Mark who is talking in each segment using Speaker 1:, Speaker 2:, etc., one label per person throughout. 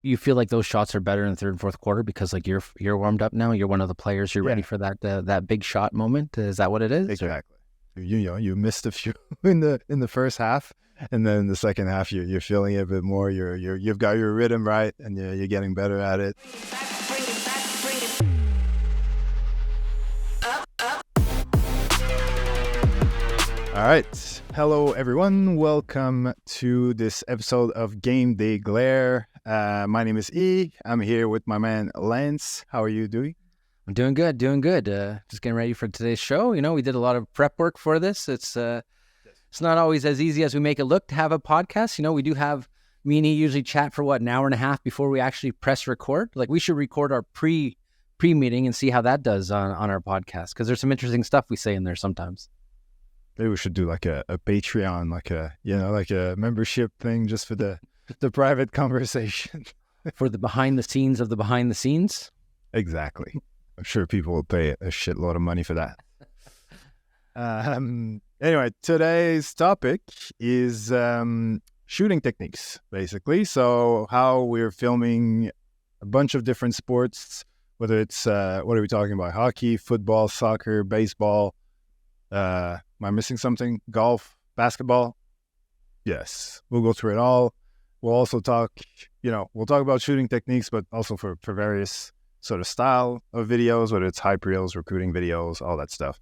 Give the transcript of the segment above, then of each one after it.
Speaker 1: you feel like those shots are better in the third and fourth quarter because like you're warmed up now. You're one of the players. You're ready for that big shot moment. Is that what it is?
Speaker 2: Exactly. You missed a few in the first half, and then in the second half you're feeling it a bit more. You've got your rhythm right, and you're getting better at it. All right. Hello, everyone. Welcome to this episode of Game Day Glare. My name is E. I'm here with my man Lance. How are you doing?
Speaker 1: I'm doing good. Just getting ready for today's show. You know, we did a lot of prep work for this. It's not always as easy as we make it look to have a podcast. You know, me and E usually chat for an hour and a half before we actually press record. Like we should record our pre-meeting and see how that does on our podcast, because there's some interesting stuff we say in there sometimes.
Speaker 2: Maybe we should do like a Patreon, like a membership thing just for the private conversation.
Speaker 1: For the behind the scenes of the behind the scenes.
Speaker 2: Exactly. I'm sure people will pay a shitload of money for that. Anyway, today's topic is shooting techniques, basically. So how we're filming a bunch of different sports, whether it's, what are we talking about? Hockey, football, soccer, baseball. Am I missing something? Golf, basketball? Yes. We'll go through it all. We'll also talk about shooting techniques, but also for various sort of style of videos, whether it's hype reels, recruiting videos, all that stuff.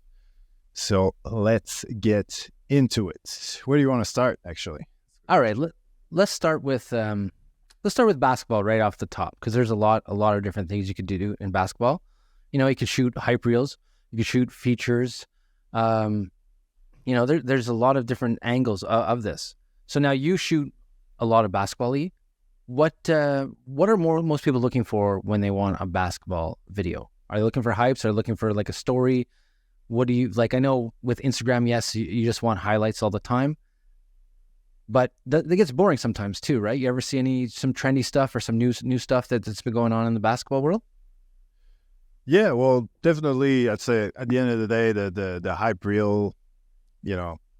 Speaker 2: So let's get into it. Where do you want to start, actually?
Speaker 1: All right, let's start with basketball right off the top, because there's a lot of different things you could do in basketball. You know, you could shoot hype reels, you could shoot features. There's a lot of different angles of this. So now you shoot a lot of basketball. What are most people looking for when they want a basketball video? Are they looking for hypes? Are they looking for like a story? What do you like? I know with Instagram, yes, you just want highlights all the time, but that gets boring sometimes too, right? You ever see some trendy stuff or some new stuff that's been going on in the basketball world?
Speaker 2: Yeah, well, definitely. I'd say at the end of the day, the hype reel,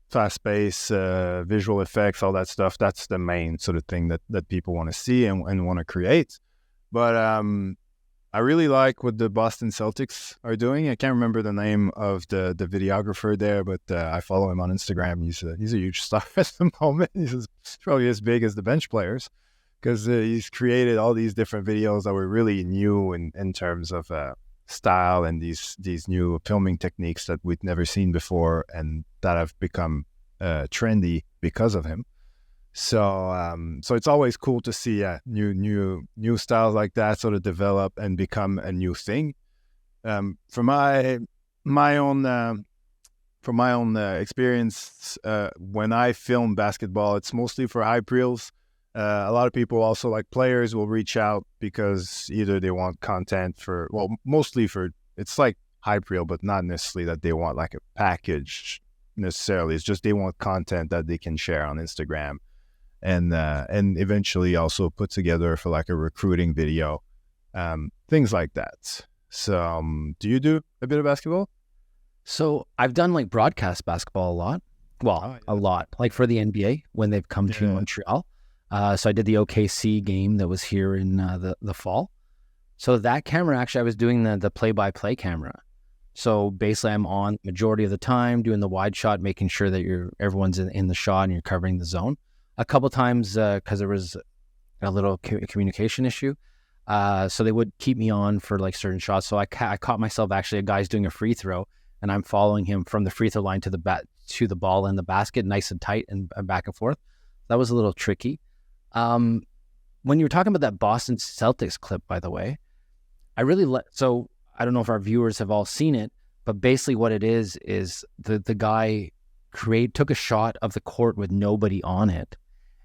Speaker 2: fast pace, visual effects, all that stuff, that's the main sort of thing that people want to see and want to create. But I really like what the Boston Celtics are doing. I can't remember the name of the videographer there, but I follow him on Instagram. He's a huge star at the moment. He's probably as big as the bench players, because he's created all these different videos that were really new in terms of style and these new filming techniques that we'd never seen before and that have become trendy because of him. So it's always cool to see new styles like that sort of develop and become a new thing. From my own experience, when I film basketball, it's mostly for hype reels. A lot of people also, like players, will reach out because either they want content mostly it's like hype reel, but not necessarily that they want like a package necessarily. It's just they want content that they can share on Instagram and eventually also put together for like a recruiting video, things like that. So do you do a bit of basketball?
Speaker 1: So I've done like broadcast basketball a lot. Well, a lot, like for the NBA when they've come to Montreal. So I did the OKC game that was here in the fall. So that camera, actually, I was doing the play-by-play camera. So basically, I'm on majority of the time doing the wide shot, making sure that everyone's in the shot and you're covering the zone. A couple times, because there was a little communication issue, so they would keep me on for like certain shots. So I caught myself, actually, a guy's doing a free throw, and I'm following him from the free throw line to the ball in the basket, nice and tight and back and forth. That was a little tricky. When you were talking about that Boston Celtics clip, by the way, so I don't know if our viewers have all seen it, but basically what it is the guy took a shot of the court with nobody on it,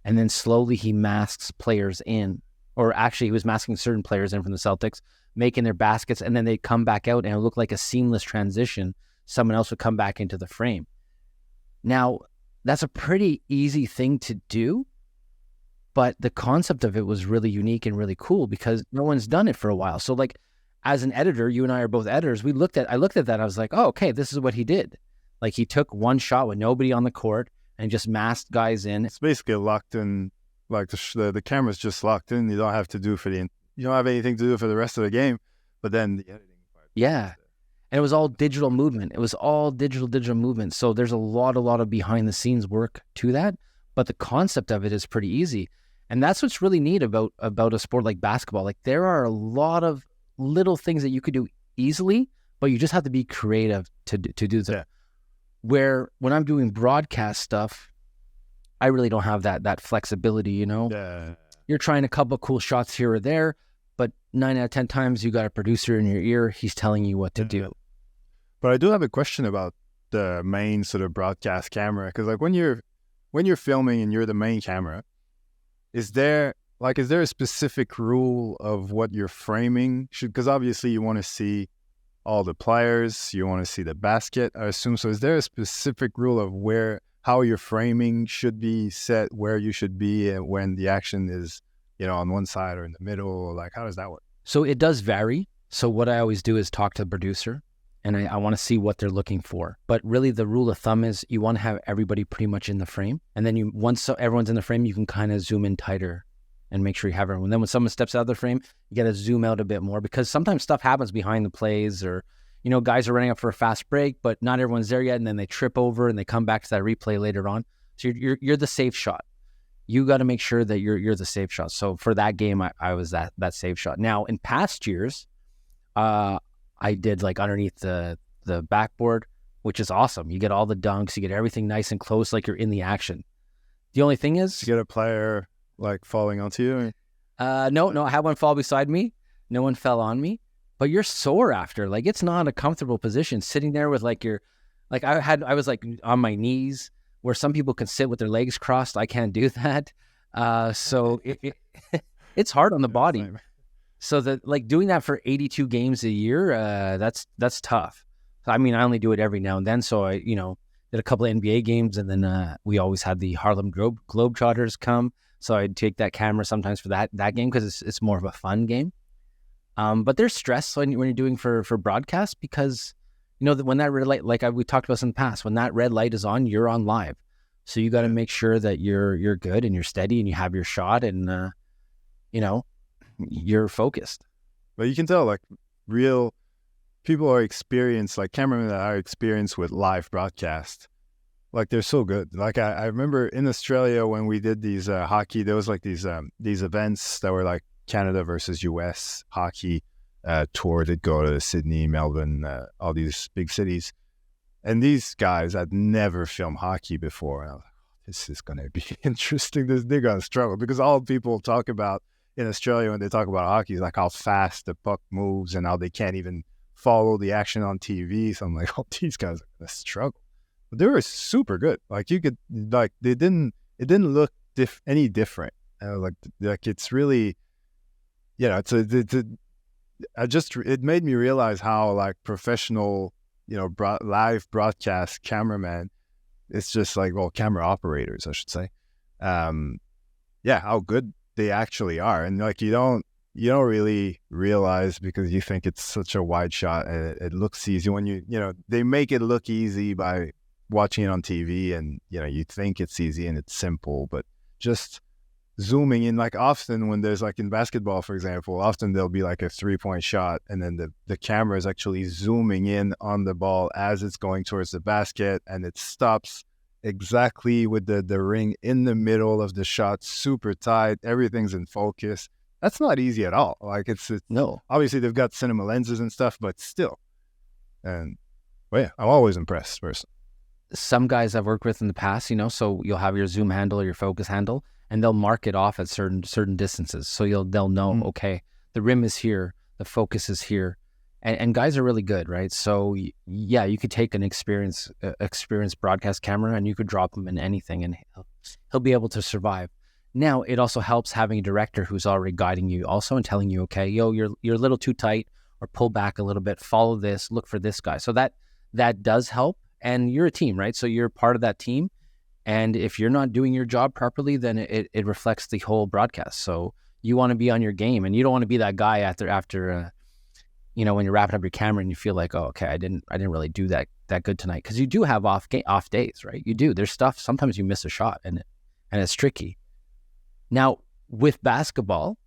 Speaker 1: and then slowly he masks players in, or actually he was masking certain players in from the Celtics, making their baskets, and then they'd come back out and it looked like a seamless transition. Someone else would come back into the frame. Now, that's a pretty easy thing to do, but the concept of it was really unique and really cool because no one's done it for a while. So like as an editor, you and I are both editors, I looked at that and I was like, oh, okay, this is what he did. Like he took one shot with nobody on the court and just masked guys in.
Speaker 2: It's basically a locked in Like the camera's just locked in. You don't have anything to do for the rest of the game. But then the editing part.
Speaker 1: Yeah. And it was all digital movement. It was all digital movement. So there's a lot of behind the scenes work to that. But the concept of it is pretty easy. And that's what's really neat about a sport like basketball. Like there are a lot of little things that you could do easily, but you just have to be creative to do that. Yeah. Where when I'm doing broadcast stuff, I really don't have that flexibility, you know?
Speaker 2: Yeah.
Speaker 1: You're trying a couple of cool shots here or there, but 9 out of 10 times you got a producer in your ear. He's telling you what to do.
Speaker 2: But I do have a question about the main sort of broadcast camera. Because like when you're filming and you're the main camera, is there a specific rule of what you're framing? Because obviously you want to see all the players, you want to see the basket, I assume. So is there a specific rule of how your framing should be set, where you should be, and when the action is, on one side or in the middle? Like, how does that work?
Speaker 1: So it does vary. So what I always do is talk to the producer, and I want to see what they're looking for. But really the rule of thumb is you want to have everybody pretty much in the frame. And then once everyone's in the frame, you can kind of zoom in tighter and make sure you have everyone. Then when someone steps out of the frame, you got to zoom out a bit more, because sometimes stuff happens behind the plays, or, guys are running up for a fast break, but not everyone's there yet. And then they trip over and they come back to that replay later on. So you're the safe shot. You got to make sure that you're the safe shot. So for that game, I was that safe shot. Now in past years, I did like underneath the backboard, which is awesome. You get all the dunks, you get everything nice and close, like you're in the action. The only thing is,
Speaker 2: you get a player like falling onto you?
Speaker 1: No, I had one fall beside me. No one fell on me, but you're sore after. Like, it's not a comfortable position sitting there with I was like on my knees, where some people can sit with their legs crossed. I can't do that. So it's hard on the body. So doing that for 82 games a year, that's tough. I mean, I only do it every now and then. So I, did a couple of NBA games, and then we always had the Harlem Globetrotters come. So I'd take that camera sometimes for that game, because it's more of a fun game. But there's stress when you're doing for broadcast, because when that red light, like we talked about this in the past, when that red light is on, you're on live. So you got to make sure that you're good and you're steady and you have your shot, and you're focused.
Speaker 2: But you can tell, like, real people are experienced, like cameramen that are experienced with live broadcast. Like, they're so good. Like, I remember in Australia when we did these hockey, there was like these events that were like Canada versus US hockey tour. They'd go to Sydney, Melbourne, all these big cities. And these guys had never filmed hockey before. And I was like, this is going to be interesting. They're going to struggle, because all people talk about in Australia when they talk about hockey is like how fast the puck moves and how they can't even follow the action on TV. So I'm like, oh, these guys are going to struggle. But they were super good. Like, you could, like, it didn't look any different. Like it's really, it made me realize how, like, professional, live broadcast cameraman, it's just like, well, camera operators, I should say. How good they actually are. And like, you don't really realize, because you think it's such a wide shot and it looks easy when they make it look easy by watching it on TV, and you think it's easy and it's simple, but just zooming in, like, often when there's, like, in basketball, for example, often there'll be like a 3-point shot, and then the camera is actually zooming in on the ball as it's going towards the basket, and it stops exactly with the ring in the middle of the shot, super tight, everything's in focus. That's not easy at all. Like, it's
Speaker 1: no.
Speaker 2: Obviously they've got cinema lenses and stuff, but still. And I'm always impressed personally.
Speaker 1: Some guys I've worked with in the past, so you'll have your zoom handle or your focus handle, and they'll mark it off at certain distances. So they'll know, okay, the rim is here, the focus is here, and guys are really good, right? So yeah, you could take an experienced broadcast camera and you could drop him in anything, and he'll be able to survive. Now it also helps having a director who's already guiding you also and telling you, okay, you're a little too tight, or pull back a little bit, follow this, look for this guy. So that does help. And you're a team, right? So you're part of that team. And if you're not doing your job properly, then it reflects the whole broadcast. So you want to be on your game, and you don't want to be that guy after when you're wrapping up your camera and you feel like, oh, okay, I didn't really do that good tonight. Because you do have off days, right? You do. There's stuff, sometimes you miss a shot, and it's tricky. Now, with basketball,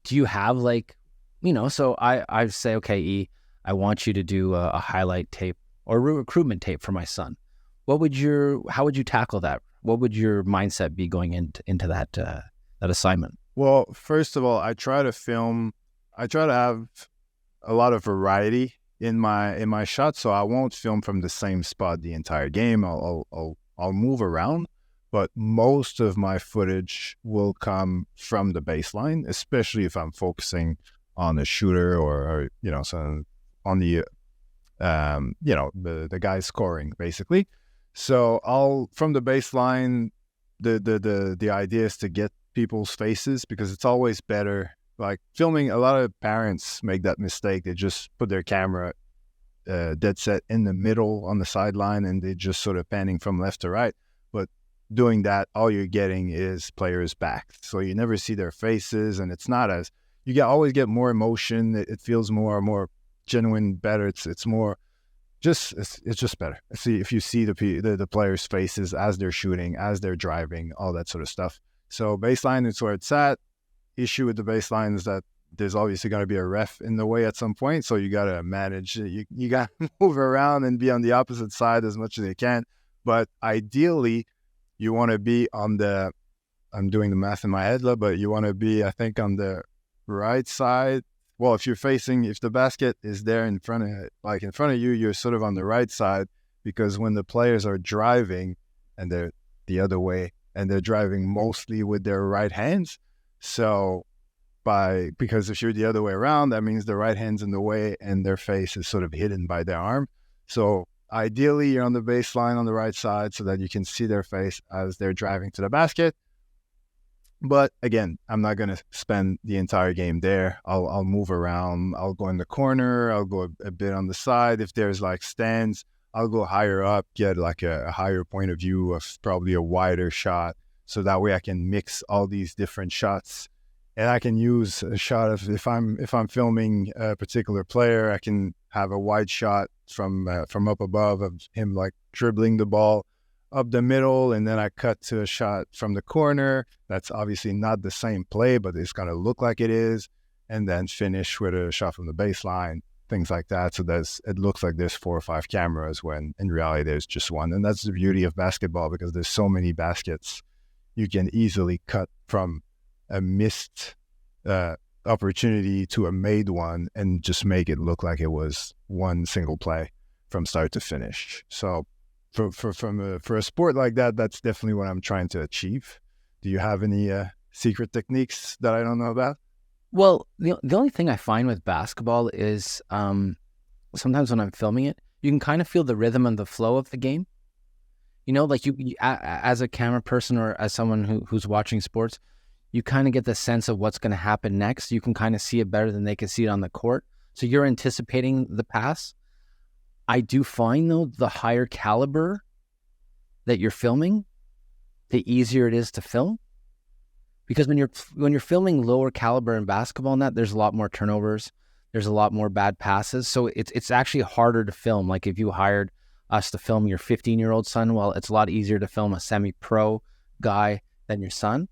Speaker 1: do you have like, so I say, okay, E, I want you to do a highlight tape or recruitment tape for my son. How would you tackle that? What would your mindset be going into that assignment?
Speaker 2: Well, first of all, I try to have a lot of variety in my shots, so I won't film from the same spot the entire game. I'll move around, but most of my footage will come from the baseline, especially if I'm focusing on a shooter or so on the the guy scoring basically. So I'll from the baseline, the idea is to get people's faces, because it's always better. Like filming, a lot of parents make that mistake. They just put their camera dead set in the middle on the sideline, and they just sort of panning from left to right. But doing that, all you're getting is players' backs, so you never see their faces, and it's not as always get more emotion. It feels more genuine, better. It's more it's just better. See if you see the players' faces as they're shooting, as they're driving, all that sort of stuff. So baseline is where it's at. Issue with the baseline is that there's obviously going to be a ref in the way at some point, so you got to manage. You got to move around and be on the opposite side as much as you can. But ideally, you want to be on the. I'm doing the math in my head, but you want to be, I think, on the right side. Well, if the basket is there in front of you, you're sort of on the right side, because when the players are driving and they're the other way, and they're driving mostly with their right hands. So because if you're the other way around, that means the right hand's in the way and their face is sort of hidden by their arm. So ideally, you're on the baseline on the right side so that you can see their face as they're driving to the basket. But again, I'm not going to spend the entire game there. I'll move around. I'll go in the corner. I'll go a bit on the side. If there's like stands, I'll go higher up, get like a higher point of view of probably a wider shot. So that way I can mix all these different shots, and I can use a shot of if I'm filming a particular player, I can have a wide shot from up above of him like dribbling the ball up the middle, and then I cut to a shot from the corner. That's obviously not the same play, but it's going to look like it is, and then finish with a shot from the baseline, things like that. So it looks like there's 4 or 5 cameras when in reality there's just one. And that's the beauty of basketball, because there's so many baskets. You can easily cut from a missed opportunity to a made one and just make it look like it was one single play from start to finish. So for a sport like that, that's definitely what I'm trying to achieve. Do you have any secret techniques that I don't know about?
Speaker 1: Well, the only thing I find with basketball is sometimes when I'm filming it, you can kind of feel the rhythm and the flow of the game. Like you as a camera person or as someone who's watching sports, you kind of get the sense of what's going to happen next. You can kind of see it better than they can see it on the court. So you're anticipating the pass. I do find, though, the higher caliber that you're filming, the easier it is to film. Because when you're filming lower caliber in basketball and that, there's a lot more turnovers. There's a lot more bad passes. So it's actually harder to film. Like if you hired us to film your 15-year-old son, well, it's a lot easier to film a semi-pro guy than your son.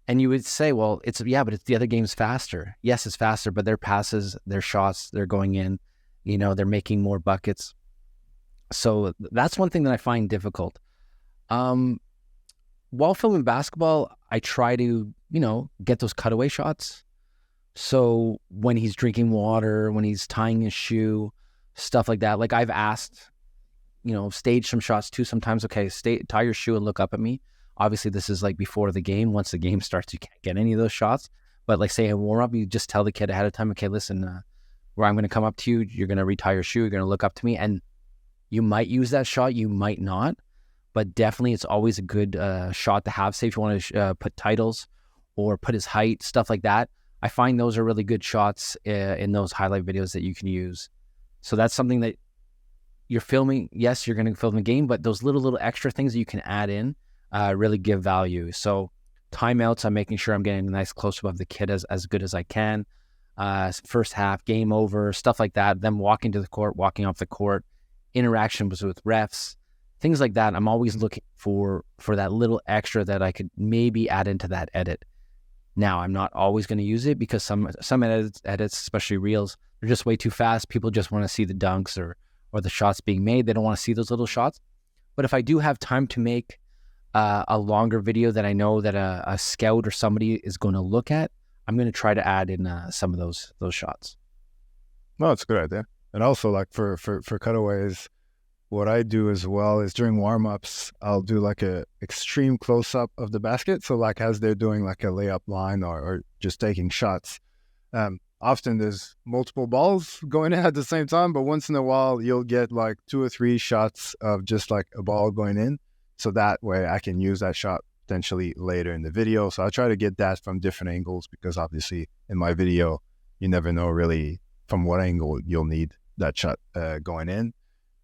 Speaker 1: And you would say, well, but it's the other game's faster. Yes, it's faster, but their passes, their shots, they're going in, they're making more buckets. So that's one thing that I find difficult. While filming basketball, I try to, get those cutaway shots. So when he's drinking water, when he's tying his shoe, stuff like that. Like I've asked, stage some shots too sometimes. Okay, tie your shoe and look up at me. Obviously, this is like before the game. Once the game starts, you can't get any of those shots. But like say a warm up, you just tell the kid ahead of time, okay, listen, where I'm going to come up to you, you're going to retie your shoe, you're going to look up to me, and you might use that shot, you might not. But definitely it's always a good shot to have. Say if you want to put titles or put his height, stuff like that. I find those are really good shots in those highlight videos that you can use. So that's something that you're filming. Yes, you're going to film the game, but those little extra things that you can add in really give value. So timeouts, I'm making sure I'm getting a nice close-up of the kid as good as I can. First half, game over, stuff like that. Them walking to the court, walking off the court, interactions with refs, things like that. I'm always looking for that little extra that I could maybe add into that edit. Now, I'm not always going to use it because some edits, especially reels, they're just way too fast. People just want to see the dunks or the shots being made. They don't want to see those little shots. But if I do have time to make a longer video that I know that a scout or somebody is going to look at, I'm going to try to add in some of those shots.
Speaker 2: No, it's a good idea. And also, like for cutaways, what I do as well is during warm-ups, I'll do like a extreme close-up of the basket. So like as they're doing like a layup line or just taking shots, often there's multiple balls going in at the same time, but once in a while you'll get like 2 or 3 shots of just like a ball going in. So that way I can use that shot potentially later in the video. So I try to get that from different angles because obviously in my video, you never know really from what angle you'll need that shot going in.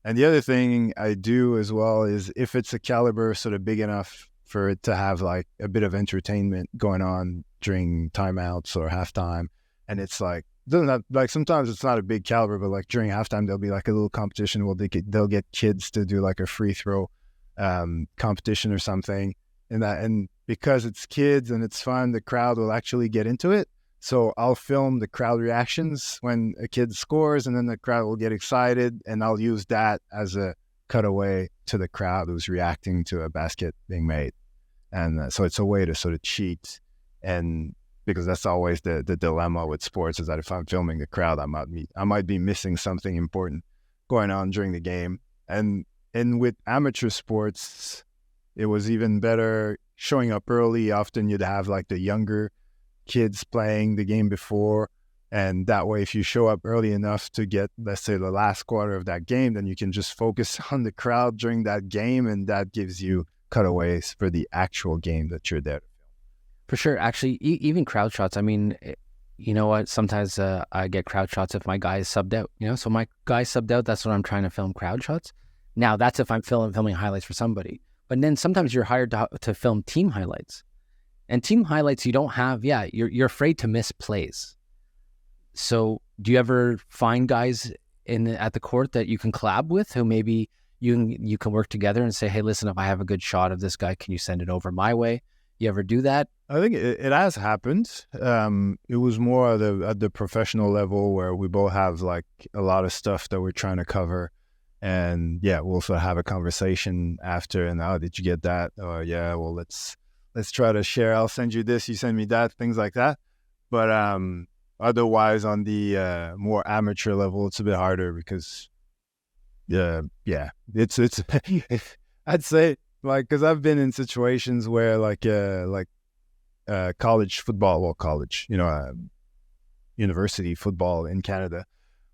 Speaker 2: And the other thing I do as well is if it's a caliber sort of big enough for it to have like a bit of entertainment going on during timeouts or halftime, and it's like, doesn't have, like sometimes it's not a big caliber, but like during halftime, there'll be like a little competition where they'll get kids to do like a free throw competition or something. And because it's kids and it's fun, the crowd will actually get into it. So I'll film the crowd reactions when a kid scores, and then the crowd will get excited, and I'll use that as a cutaway to the crowd who's reacting to a basket being made. And so it's a way to sort of cheat, and because that's always the dilemma with sports is that if I'm filming the crowd, I might be missing something important going on during the game. And with amateur sports, it was even better showing up early. Often you'd have like the younger kids playing the game before, and that way if you show up early enough to get, let's say, the last quarter of that game, then you can just focus on the crowd during that game, and that gives you cutaways for the actual game that you're there.
Speaker 1: For sure. Actually, even crowd shots. I mean, you know what? Sometimes I get crowd shots if my guy is subbed out. So my guy subbed out, that's when I'm trying to film crowd shots. Now, that's if I'm filming highlights for somebody. But then sometimes you're hired to film team highlights. And team highlights, you don't have, you're afraid to miss plays. So do you ever find guys at the court that you can collab with who maybe you can work together and say, hey, listen, if I have a good shot of this guy, can you send it over my way? You ever do that?
Speaker 2: I think it has happened. It was more at the professional level where we both have like a lot of stuff that we're trying to cover. And we'll sort of have a conversation after, and oh, did you get that? Oh yeah, well let's try to share. I'll send you this, you send me that, things like that. But otherwise on the more amateur level, it's a bit harder because it's I'd say like, because I've been in situations where college football, university football in Canada,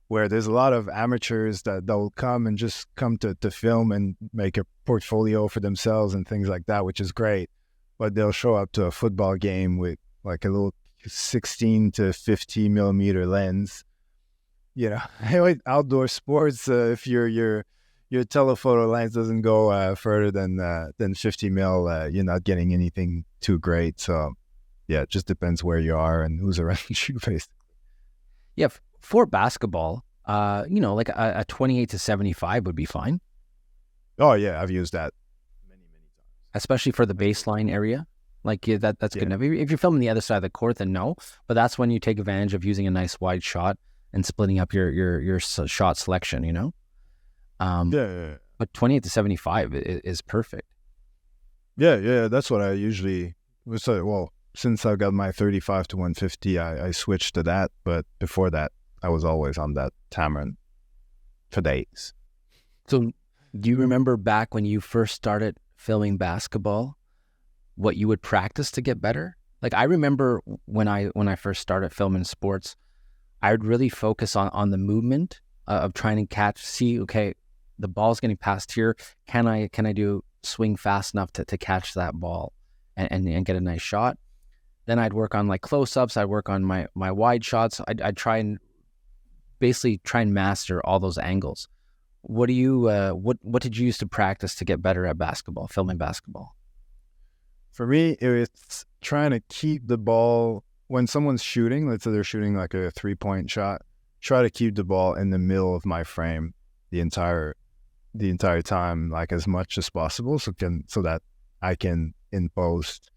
Speaker 2: where there's a lot of amateurs that will come and just come to film and make a portfolio for themselves and things like that, which is great. But they'll show up to a football game with like a little 16 to 50 millimeter lens. Anyway, outdoor sports, if your telephoto lens doesn't go further than 50 mil, you're not getting anything too great. So it just depends where you are and who's around you, basically.
Speaker 1: Yeah, for basketball, like a 28 to 75 would be fine.
Speaker 2: Oh yeah, I've used that many times,
Speaker 1: especially for the baseline area. Like that's good enough. If you're filming the other side of the court, then no. But that's when you take advantage of using a nice wide shot and splitting up your shot selection. But 28 to 75 is perfect.
Speaker 2: Yeah, that's what I usually would say. Well, since I got my 35 to 150, I switched to that. But before that, I was always on that Tamron for days.
Speaker 1: So do you remember back when you first started filming basketball, what you would practice to get better? Like I remember when I first started filming sports, I would really focus on the movement of trying to see, okay, the ball's getting passed here. Can I do swing fast enough to catch that ball and get a nice shot? Then I'd work on like close-ups. I'd work on my wide shots. I'd try and basically master all those angles. What did you use to practice to get better at basketball, filming basketball?
Speaker 2: For me, it's trying to keep the ball when someone's shooting. Let's say they're shooting like a 3-point shot. Try to keep the ball in the middle of my frame the entire time, like as much as possible, so that I can in post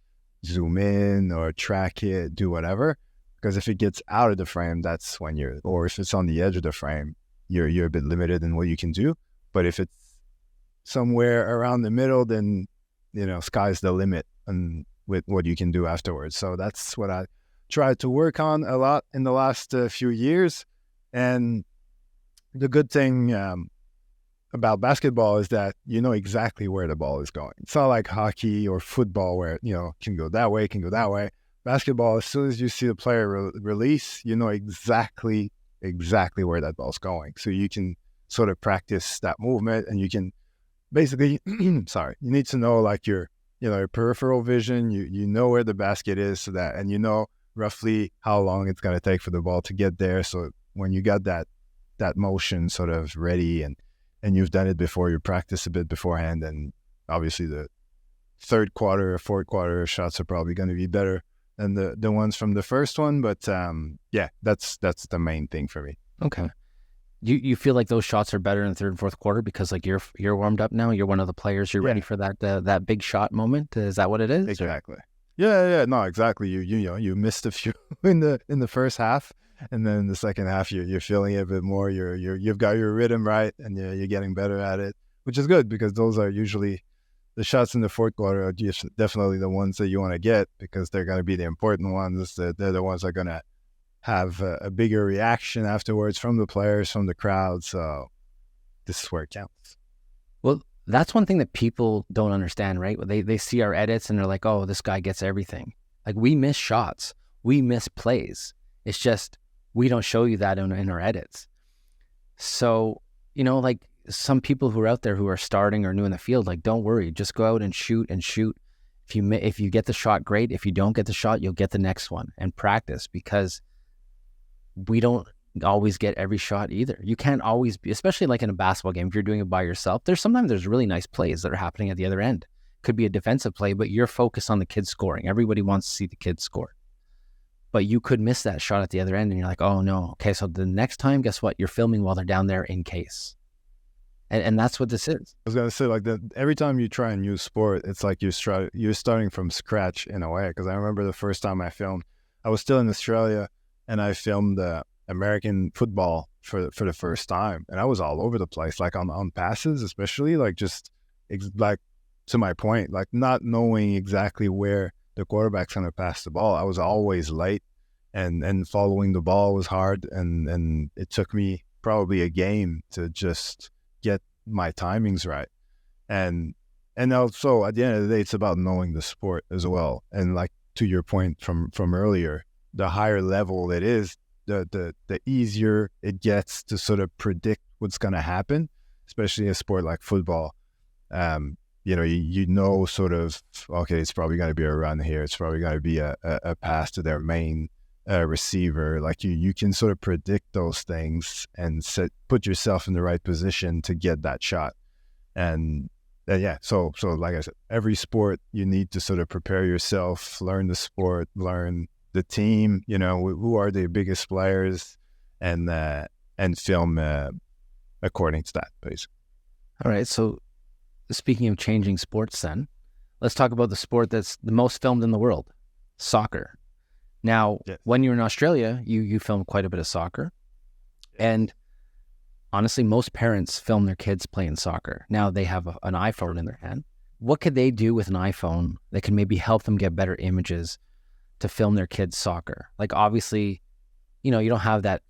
Speaker 2: zoom in or track it, do whatever. Because if it gets out of the frame, that's when or if it's on the edge of the frame, you're a bit limited in what you can do. But if it's somewhere around the middle, then, sky's the limit and with what you can do afterwards. So that's what I tried to work on a lot in the last few years. And the good thing about basketball is that you know exactly where the ball is going. It's not like hockey or football where, can go that way, can go that way. Basketball, as soon as you see the player release, you know exactly where that ball's going. So you can sort of practice that movement, and you can basically, you need to know like your peripheral vision. You know where the basket is, so that, and you know roughly how long it's going to take for the ball to get there. So when you got that motion sort of ready, and you've done it before, you practice a bit beforehand, and obviously the third quarter or fourth quarter shots are probably going to be better than the ones from the first one. But that's the main thing for me.
Speaker 1: Okay. You feel like those shots are better in the third and fourth quarter because like you're warmed up now, you're one of the players, you're ready for that big shot moment. Is that what it is?
Speaker 2: Exactly. Yeah. No, exactly. You missed a few in the first half, and then in the second half you're feeling it a bit more. You've got your rhythm right, and you're getting better at it, which is good, because those are usually the shots in the fourth quarter are definitely the ones that you want to get, because they're going to be the important ones. They're the ones that are going to have a bigger reaction afterwards from the players, from the crowd. So this is where it counts.
Speaker 1: Well, that's one thing that people don't understand, right? They see our edits and they're like, oh, this guy gets everything. Like, we miss shots, we miss plays. It's just we don't show you that in our edits. So, like some people who are out there who are starting or new in the field, like, don't worry, just go out and shoot. If you get the shot, great. If you don't get the shot, you'll get the next one, and practice, because we don't always get every shot either. You can't always be, especially like in a basketball game, if you're doing it by yourself, there's really nice plays that are happening at the other end. Could be a defensive play, but you're focused on the kid scoring. Everybody wants to see the kid score. But you could miss that shot at the other end, and you're like, oh no. Okay, so the next time, guess what? You're filming while they're down there in case. And that's what this is.
Speaker 2: I was going to say, like, every time you try a new sport, it's like you're starting from scratch in a way. Because I remember the first time I filmed, I was still in Australia, and I filmed American football for the first time, and I was all over the place, like on passes, especially, like just like to my point, like not knowing exactly where the quarterback's going to pass the ball. I was always late, and following the ball was hard, and it took me probably a game to just get my timings right. And also at the end of the day, it's about knowing the sport as well. And like to your point from earlier, the higher level it is, the easier it gets to sort of predict what's going to happen, especially in a sport like football. You know sort of, okay, it's probably going to be a run here. It's probably going to be a pass to their main receiver. Like you can sort of predict those things and put yourself in the right position to get that shot. And so like I said, every sport you need to sort of prepare yourself, learn the sport, learn the team, who are the biggest players, and film according to that, basically.
Speaker 1: All right. So speaking of changing sports, then let's talk about the sport that's the most filmed in the world, soccer. Now, When you're in Australia, you film quite a bit of soccer. And honestly, most parents film their kids playing soccer. Now they have an iPhone in their hand. What could they do with an iPhone that can maybe help them get better images to film their kids soccer? Like, obviously, you don't have that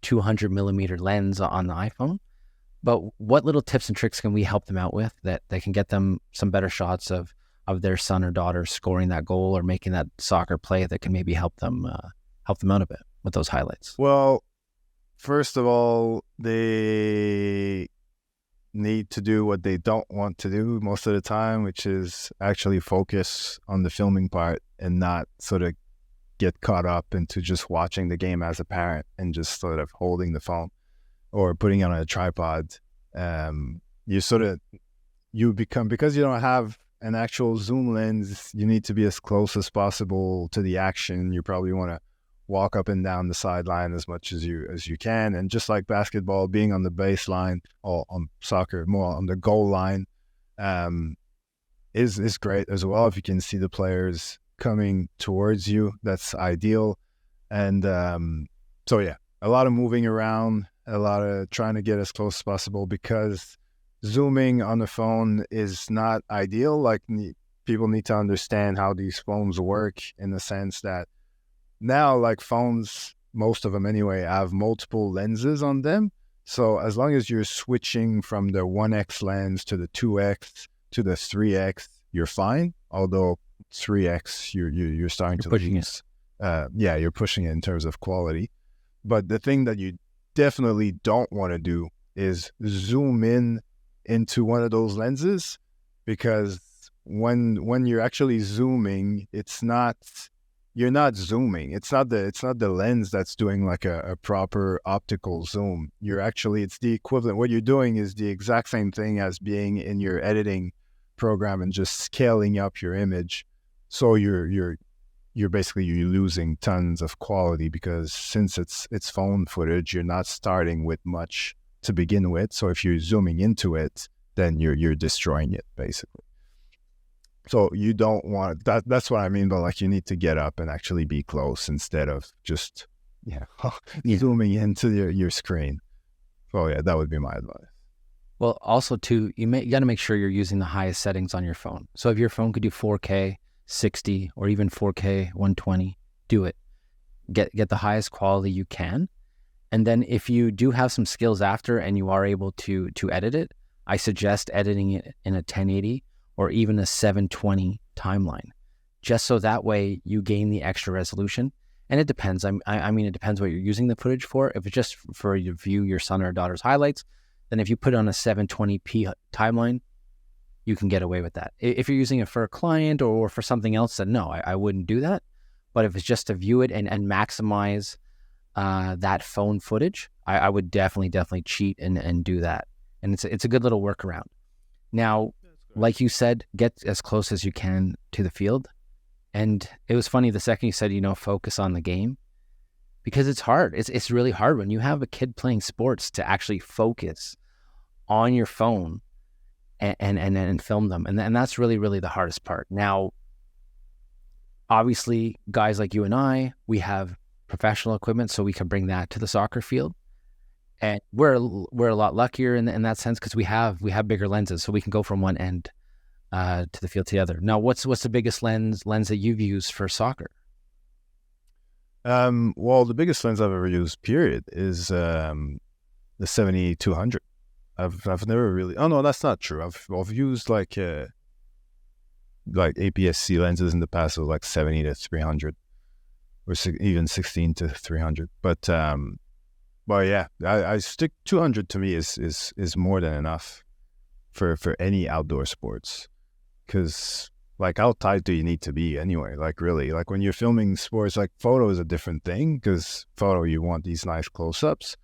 Speaker 1: 200 millimeter lens on the iPhone, but what little tips and tricks can we help them out with that can get them some better shots of their son or daughter scoring that goal or making that soccer play that can maybe help them out a bit with those highlights?
Speaker 2: Well, first of all, they need to do what they don't want to do most of the time, which is actually focus on the filming part and not sort of get caught up into just watching the game as a parent and just sort of holding the phone or putting it on a tripod. You become, because you don't have an actual zoom lens, you need to be as close as possible to the action. You probably want to walk up and down the sideline as much as you can. And just like basketball, being on the baseline, or on soccer, more on the goal line, is great as well. If you can see the players coming towards you. That's ideal. And so yeah, a lot of moving around, a lot of trying to get as close as possible, because zooming on the phone is not ideal. Like, people need to understand how these phones work, in the sense that now, like, phones, most of them anyway, have multiple lenses on them. So as long as you're switching from the 1x lens to the 2x to the 3x, you're fine. Although 3x, you're starting to
Speaker 1: pushing it.
Speaker 2: You're pushing it in terms of quality. But the thing that you definitely don't want to do is zoom in into one of those lenses, because when you're actually zooming, you're not zooming. It's not the lens that's doing like a proper optical zoom. It's the equivalent. What you're doing is the exact same thing as being in your editing program and just scaling up your image. So you're losing tons of quality, because since it's phone footage, you're not starting with much to begin with. So if you're zooming into it, then you're destroying it, basically. So you don't want that. That's what I mean by, like, you need to get up and actually be close instead of just zooming into your screen. So yeah, that would be my advice.
Speaker 1: Well, also too, you got to make sure you're using the highest settings on your phone. So if your phone could do 4K 60 or even 4K 120, do it. Get the highest quality you can. And then if you do have some skills after and you are able to edit it, I suggest editing it in a 1080 or even a 720 timeline, just so that way you gain the extra resolution. And it depends. I mean, it depends what you're using the footage for. If it's just for you to view your son or daughter's highlights, then if you put it on a 720p timeline, you can get away with that. If you're using it for a client or for something else, then no, I wouldn't do that. But if it's just to view it and maximize that phone footage, I would definitely cheat and do that. And it's a good little workaround. Now, like you said, get as close as you can to the field. And it was funny, the second you said, focus on the game, because it's hard. It's really hard when you have a kid playing sports to actually focus on your phone and film them. And that's really, really the hardest part. Now, obviously, guys like you and I, we have professional equipment, so we can bring that to the soccer field. And we're a lot luckier in that sense, because we have bigger lenses, so we can go from one end to the field to the other. Now, what's the biggest lens that you've used for soccer?
Speaker 2: Well, the biggest lens I've ever used, period, is the 70-200. I've never really. Oh no, that's not true. I've used like APS-C lenses in the past, of like 70-300, or even 16-300. But yeah, I stick 200. To me is more than enough for any outdoor sports, because like, how tight do you need to be anyway? Like, really, like when you're filming sports, like photo is a different thing, because photo, you want these nice close-ups,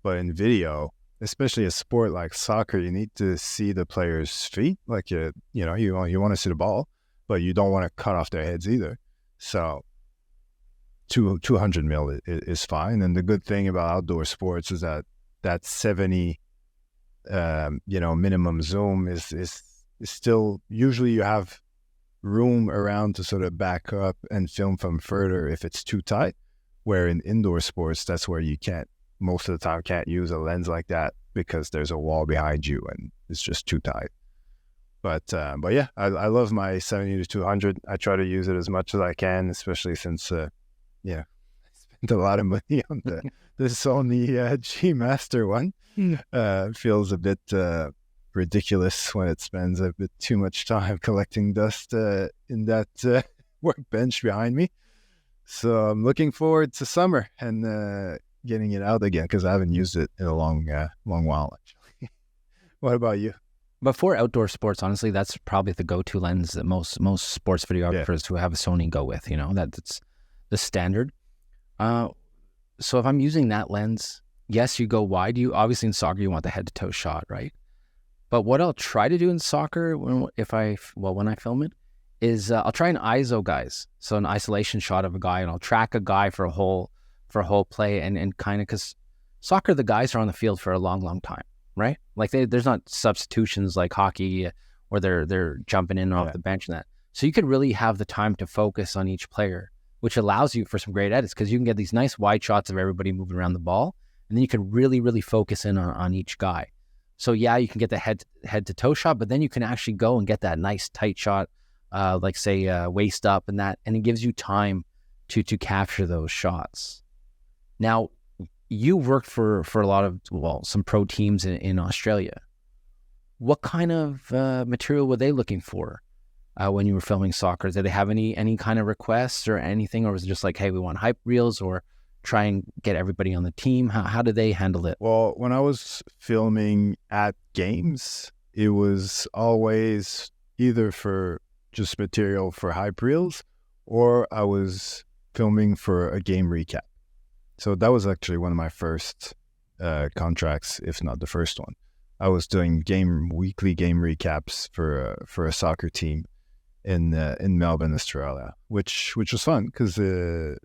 Speaker 2: but in video, especially a sport like soccer, you need to see the players' feet. Like, you want to see the ball, but you don't want to cut off their heads either. So 200 mil is fine. And the good thing about outdoor sports is that 70 minimum zoom is still, usually you have room around to sort of back up and film from further if it's too tight, where in indoor sports, that's where you most of the time can't use a lens like that, because there's a wall behind you and it's just too tight. But yeah, I love my 70-200. I try to use it as much as I can, especially since I spent a lot of money on the Sony G Master one. Feels a bit ridiculous when it spends a bit too much time collecting dust in that workbench behind me. So I'm looking forward to summer and getting it out again, because I haven't used it in a long while, actually. What about you?
Speaker 1: But for outdoor sports, honestly, that's probably the go-to lens that most sports videographers who have a Sony go with. That's the standard. So if I'm using that lens, yes, you go wide. Obviously in soccer, you want the head-to-toe shot, right? But what I'll try to do in soccer when I film it is I'll try an ISO, guys. So an isolation shot of a guy, and I'll track a guy for a whole play, and kind of, because soccer, the guys are on the field for a long time, right? Like there's not substitutions like hockey, where they're jumping in off the bench and that. So you could really have the time to focus on each player, which allows you for some great edits because you can get these nice wide shots of everybody moving around the ball. And then you can really, really focus in on each guy. So yeah, you can get the head to toe shot, but then you can actually go and get that nice tight shot, like say waist up and that, and it gives you time to capture those shots. Now, you worked for a lot of, some pro teams in Australia. What kind of material were they looking for when you were filming soccer? Did they have any kind of requests or anything, or was it just like, hey, we want hype reels, or try and get everybody on the team? How did they handle it?
Speaker 2: Well, when I was filming at games, it was always either for just material for hype reels, or I was filming for a game recap. So that was actually one of my first contracts, if not the first one. I was doing weekly game recaps for a soccer team in Melbourne, Australia, which was fun because and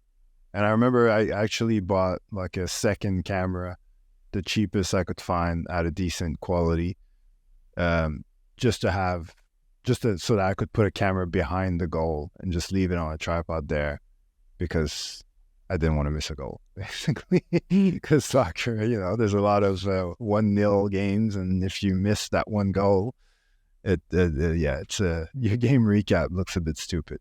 Speaker 2: I remember I actually bought like a second camera, the cheapest I could find at a decent quality, so that I could put a camera behind the goal and just leave it on a tripod there, because I didn't want to miss a goal, basically. Because soccer, there's a lot of 1-0 games, and if you miss that one goal, it's your game recap looks a bit stupid.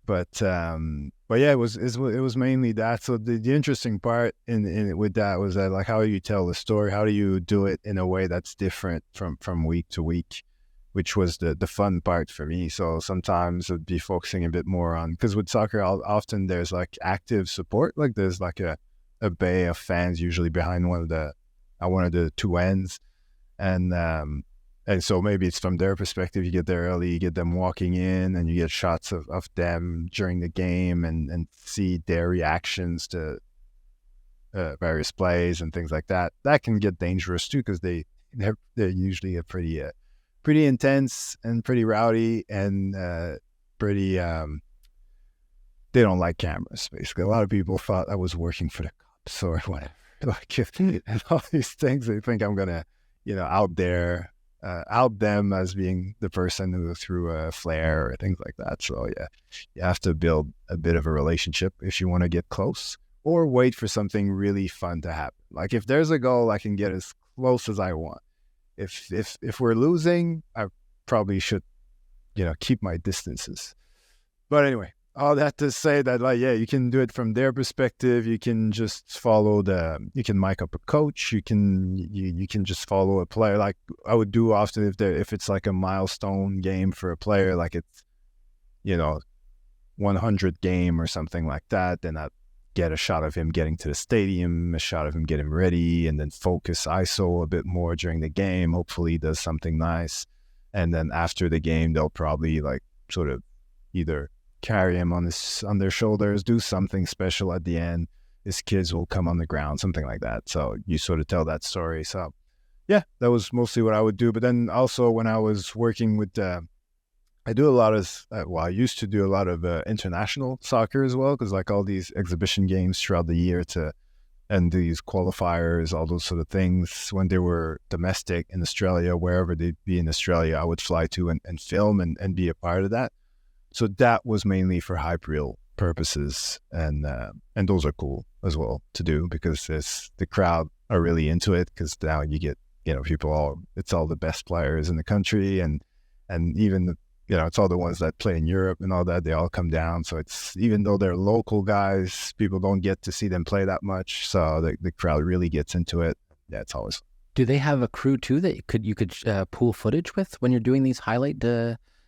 Speaker 2: But yeah, it was mainly that. So the interesting part in with that was that, like, how do you tell the story? How do you do it in a way that's different from week to week, which was the fun part for me. So sometimes I'd be focusing a bit more on, because with soccer, often there's like active support, like there's like a bay of fans usually behind one of the two ends, and so maybe it's from their perspective. You get there early, you get them walking in, and you get shots of them during the game, and see their reactions to various plays and things like that. That can get dangerous too, because they're usually a pretty intense and pretty rowdy, and pretty they don't like cameras, basically. A lot of people thought I was working for the cops or whatever, like, and all these things. They think I'm gonna out them as being the person who threw a flare or things like that. So yeah, you have to build a bit of a relationship if you want to get close, or wait for something really fun to happen. Like, if there's a goal, I can get as close as I want. If we're losing, I probably should, keep my distances. But anyway, all that to say that, like, yeah, you can do it from their perspective. You can just you can mic up a coach. You can just follow a player. Like I would do often if it's like a milestone game for a player, like it's, 100 game or something like that, then I'd get a shot of him getting to the stadium, a shot of him getting ready, and then focus ISO a bit more during the game. Hopefully he does something nice. And then after the game, they'll probably like sort of either carry him on their shoulders, do something special at the end. His kids will come on the ground, something like that. So you sort of tell that story. So yeah, that was mostly what I would do. But then also when I was working with, I do a lot of, I used to do a lot of international soccer as well, because like all these exhibition games throughout the year and these qualifiers, all those sort of things, when they were domestic in Australia, wherever they'd be in Australia, I would fly to and film and be a part of that. So that was mainly for hype reel purposes, and those are cool as well to do, because the crowd are really into it, because now you get, it's all the best players in the country, and even it's all the ones that play in Europe and all that, they all come down. So it's, even though they're local guys, people don't get to see them play that much. So the crowd really gets into it. Yeah, it's always fun.
Speaker 1: Do they have a crew too that you could pool footage with when you're doing these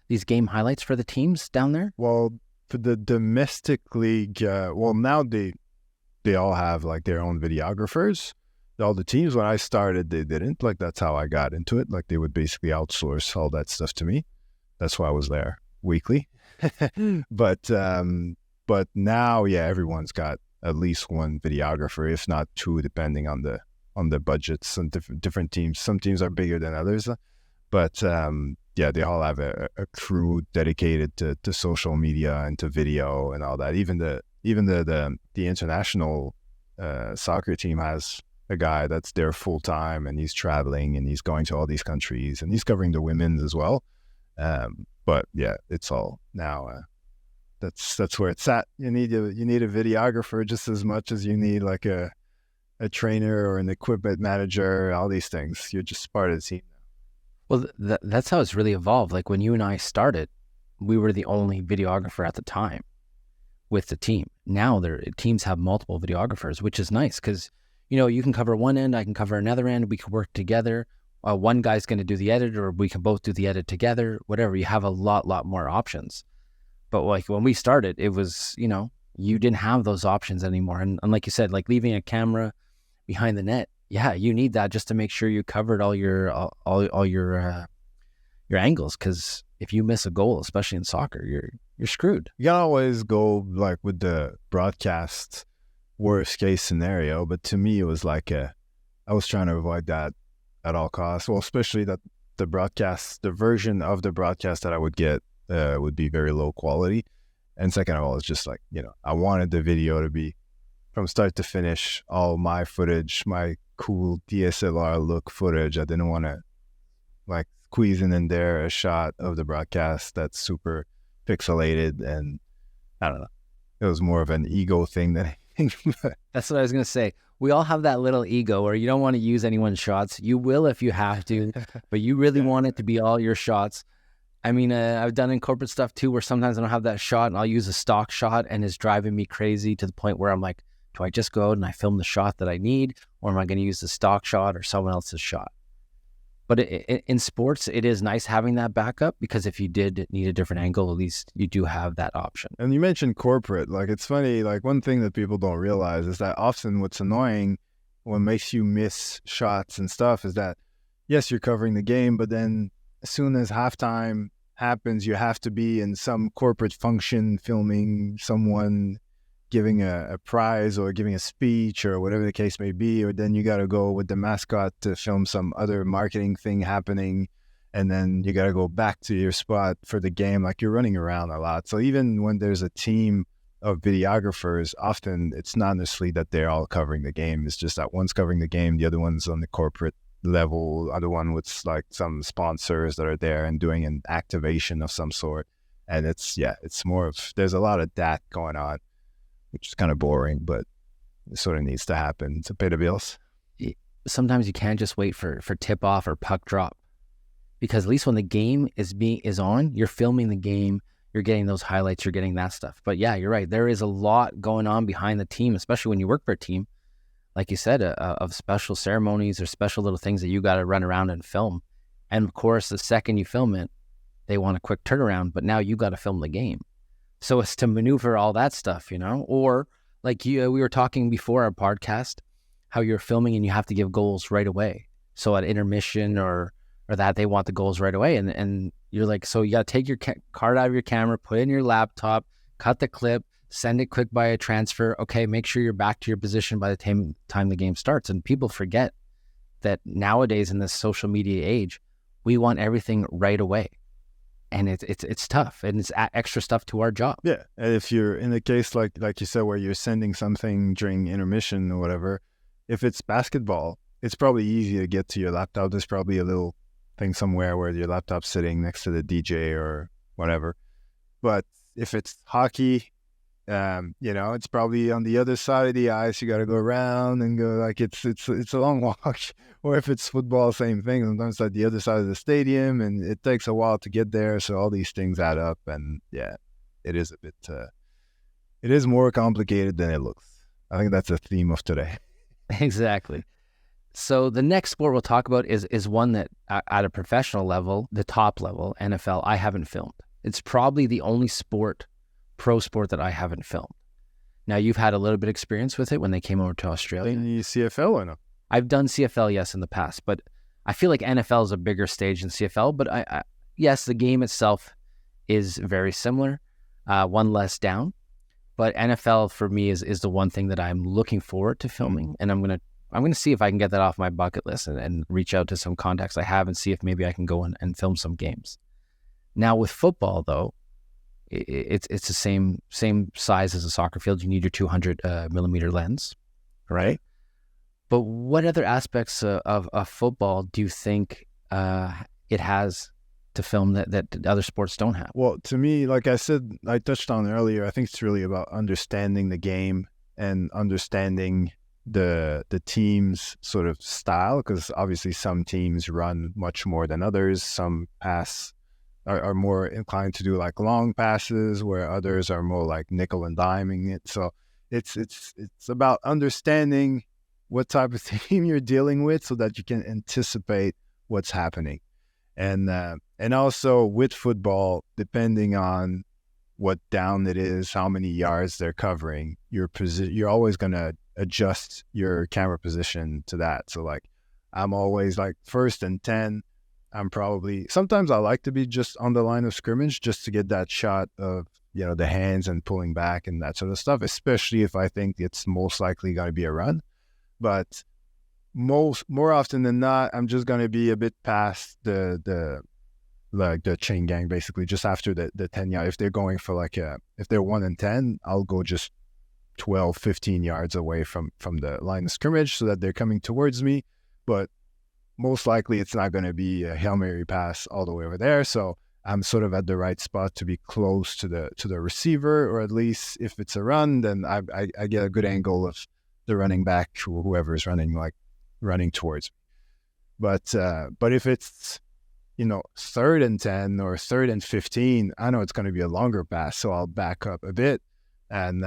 Speaker 1: these game highlights for the teams down there?
Speaker 2: Well, for the domestic league, now they all have like their own videographers. All the teams, when I started, they didn't. Like, that's how I got into it. Like, they would basically outsource all that stuff to me. That's why I was there weekly. But now, yeah, everyone's got at least one videographer, if not two, depending on the budgets and different teams. Some teams are bigger than others, but yeah, they all have a crew dedicated to social media and to video and all that. Even the international soccer team has a guy that's there full time, and he's traveling and he's going to all these countries, and he's covering the women's as well. But yeah, it's all now. That's where it's at. You need a videographer just as much as you need like a trainer or an equipment manager. All these things. You're just part of the team.
Speaker 1: Well, that's how it's really evolved. Like when you and I started, we were the only videographer at the time with the team. Now teams have multiple videographers, which is nice because, you can cover one end, I can cover another end, we can work together. One guy's going to do the edit, or we can both do the edit together, whatever. You have a lot more options. But like when we started, it was, you didn't have those options anymore. And like you said, like leaving a camera behind the net, yeah, you need that just to make sure you covered all your angles. Because if you miss a goal, especially in soccer, you're screwed.
Speaker 2: You can always go like with the broadcast worst case scenario, but to me it was like I was trying to avoid that at all costs. Well, especially that the version of the broadcast that I would get would be very low quality. And second of all, it's just like, I wanted the video to be from start to finish, all my footage, my cool DSLR look footage. I didn't want to like squeezing in there a shot of the broadcast that's super pixelated, and I don't know. It was more of an ego thing than anything.
Speaker 1: That's what I was going to say. We all have that little ego where you don't want to use anyone's shots. You will if you have to, but you really want it to be all your shots. I mean, I've done in corporate stuff too, where sometimes I don't have that shot and I'll use a stock shot, and it's driving me crazy to the point where I'm like, do I just go out and I film the shot that I need, or am I going to use the stock shot or someone else's shot? But in sports, it is nice having that backup, because if you did need a different angle, at least you do have that option.
Speaker 2: And you mentioned corporate. Like, it's funny, like one thing that people don't realize is that often what's annoying, what makes you miss shots and stuff, is that, yes, you're covering the game, but then as soon as halftime happens, you have to be in some corporate function filming someone giving a prize or giving a speech or whatever the case may be, or then you got to go with the mascot to film some other marketing thing happening, and then you got to go back to your spot for the game. Like, you're running around a lot. So even when there's a team of videographers, often it's not necessarily that they're all covering the game. It's just that one's covering the game, the other one's on the corporate level, other one with like some sponsors that are there and doing an activation of some sort. And it's more of, there's a lot of that going on, which is kind of boring, but it sort of needs to happen to pay the bills.
Speaker 1: Sometimes you can't just wait for tip off or puck drop, because at least when the game is on, you're filming the game, you're getting those highlights, you're getting that stuff. But yeah, you're right. There is a lot going on behind the team, especially when you work for a team, like you said, of special ceremonies or special little things that you got to run around and film. And of course, the second you film it, they want a quick turnaround, but now you got to film the game. So it's to maneuver all that stuff, or like we were talking before our podcast, how you're filming and you have to give goals right away. So at intermission or that, they want the goals right away. And you're like, so you got to take your card out of your camera, put it in your laptop, cut the clip, send it quick by a transfer. Okay, make sure you're back to your position by the time the game starts. And people forget that nowadays in this social media age, we want everything right away. And it's tough, and it's extra stuff to our job.
Speaker 2: Yeah, and if you're in a case like you said, where you're sending something during intermission or whatever, if it's basketball, it's probably easy to get to your laptop. There's probably a little thing somewhere where your laptop's sitting next to the DJ or whatever. But if it's hockey, it's probably on the other side of the ice. You got to go around and go, like, it's a long walk. Or if it's football, same thing. Sometimes at the other side of the stadium, and it takes a while to get there. So all these things add up, and yeah, it is a bit. It is more complicated than it looks. I think that's a theme of today.
Speaker 1: Exactly. So the next sport we'll talk about is one that at a professional level, the top level, NFL, I haven't filmed. It's probably the only pro sport that I haven't filmed. Now, you've had a little bit of experience with it when they came over to Australia.
Speaker 2: In the CFL or no?
Speaker 1: I've done CFL, yes, in the past, but I feel like NFL is a bigger stage than CFL. But yes, the game itself is very similar, one less down. But NFL for me is the one thing that I'm looking forward to filming, and I'm gonna see if I can get that off my bucket list and reach out to some contacts I have and see if maybe I can go and film some games. Now with football though, it's the same size as a soccer field. You need your 200 millimeter lens, right? But what other aspects of football do you think it has to film that other sports don't have?
Speaker 2: Well, to me, like I said, I touched on earlier, I think it's really about understanding the game and understanding the team's sort of style, because obviously some teams run much more than others. Some are more inclined to do like long passes, where others are more like nickel and diming it. So it's about understanding what type of team you're dealing with so that you can anticipate what's happening. And also with football, depending on what down it is, how many yards they're covering, you're always going to adjust your camera position to that. So like, I'm always like 1st and 10. Sometimes I like to be just on the line of scrimmage just to get that shot of, the hands and pulling back and that sort of stuff, especially if I think it's most likely going to be a run. But more often than not, I'm just going to be a bit past the chain gang, basically just after the 10 yard. If they're going for if they're 1 and 10, I'll go just 12, 15 yards away from the line of scrimmage so that they're coming towards me. But most likely it's not going to be a Hail Mary pass all the way over there. So I'm sort of at the right spot to be close to the receiver, or at least if it's a run, then I get a good angle of the running back or whoever is running towards me. But if it's 3rd and 10 or 3rd and 15, I know it's going to be a longer pass, so I'll back up a bit. And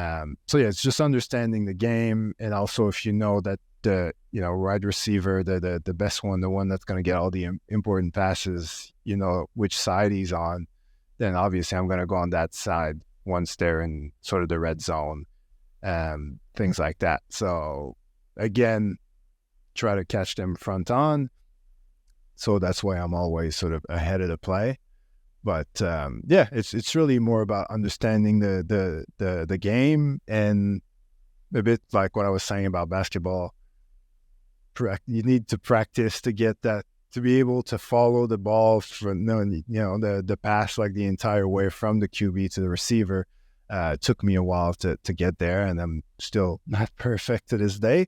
Speaker 2: so yeah, it's just understanding the game, and also if you know that the wide receiver, the best one, the one that's going to get all the important passes, which side he's on, then obviously I'm going to go on that side once they're in sort of the red zone, things like that. So again, try to catch them front on. So that's why I'm always sort of ahead of the play. But yeah, it's really more about understanding the game, and a bit like what I was saying about basketball. You need to practice to get that, to be able to follow the ball from the pass like the entire way from the QB to the receiver. It took me a while to get there, and I'm still not perfect to this day.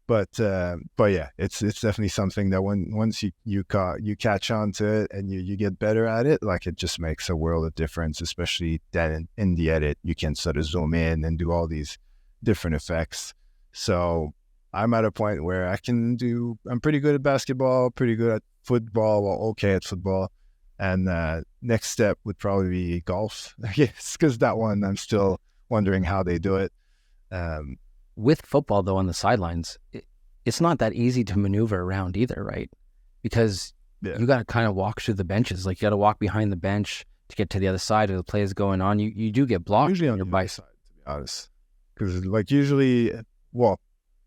Speaker 2: But yeah, it's definitely something that once you catch on to it and you get better at it, like it just makes a world of difference. Especially then in the edit, you can sort of zoom in and do all these different effects. So I'm at a point where I'm pretty good at basketball, pretty good at football, well, okay at football. And next step would probably be golf, I guess, because that one I'm still wondering how they do it.
Speaker 1: With football, though, on the sidelines, it's not that easy to maneuver around either, right? Because you got to kind of walk through the benches. Like, you got to walk behind the bench to get to the other side of the play is going on. You do get blocked.
Speaker 2: Usually on your bike side, to be honest. Because, like, usually, well,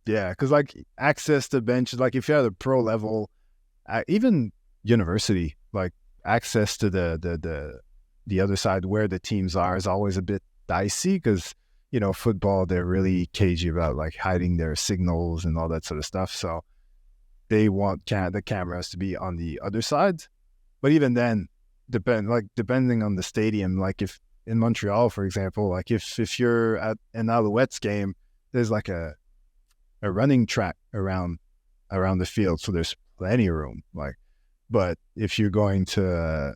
Speaker 2: yeah, because, like, access to benches, like, if you're at a pro level, even university, like, access to the other side where the teams are is always a bit dicey, because football, they're really cagey about like hiding their signals and all that sort of stuff. So they want the cameras to be on the other side. But even then, depending on the stadium, like if in Montreal, for example, like if you're at an Alouettes game, there's like a running track around the field, so there's plenty of room. But if you're going to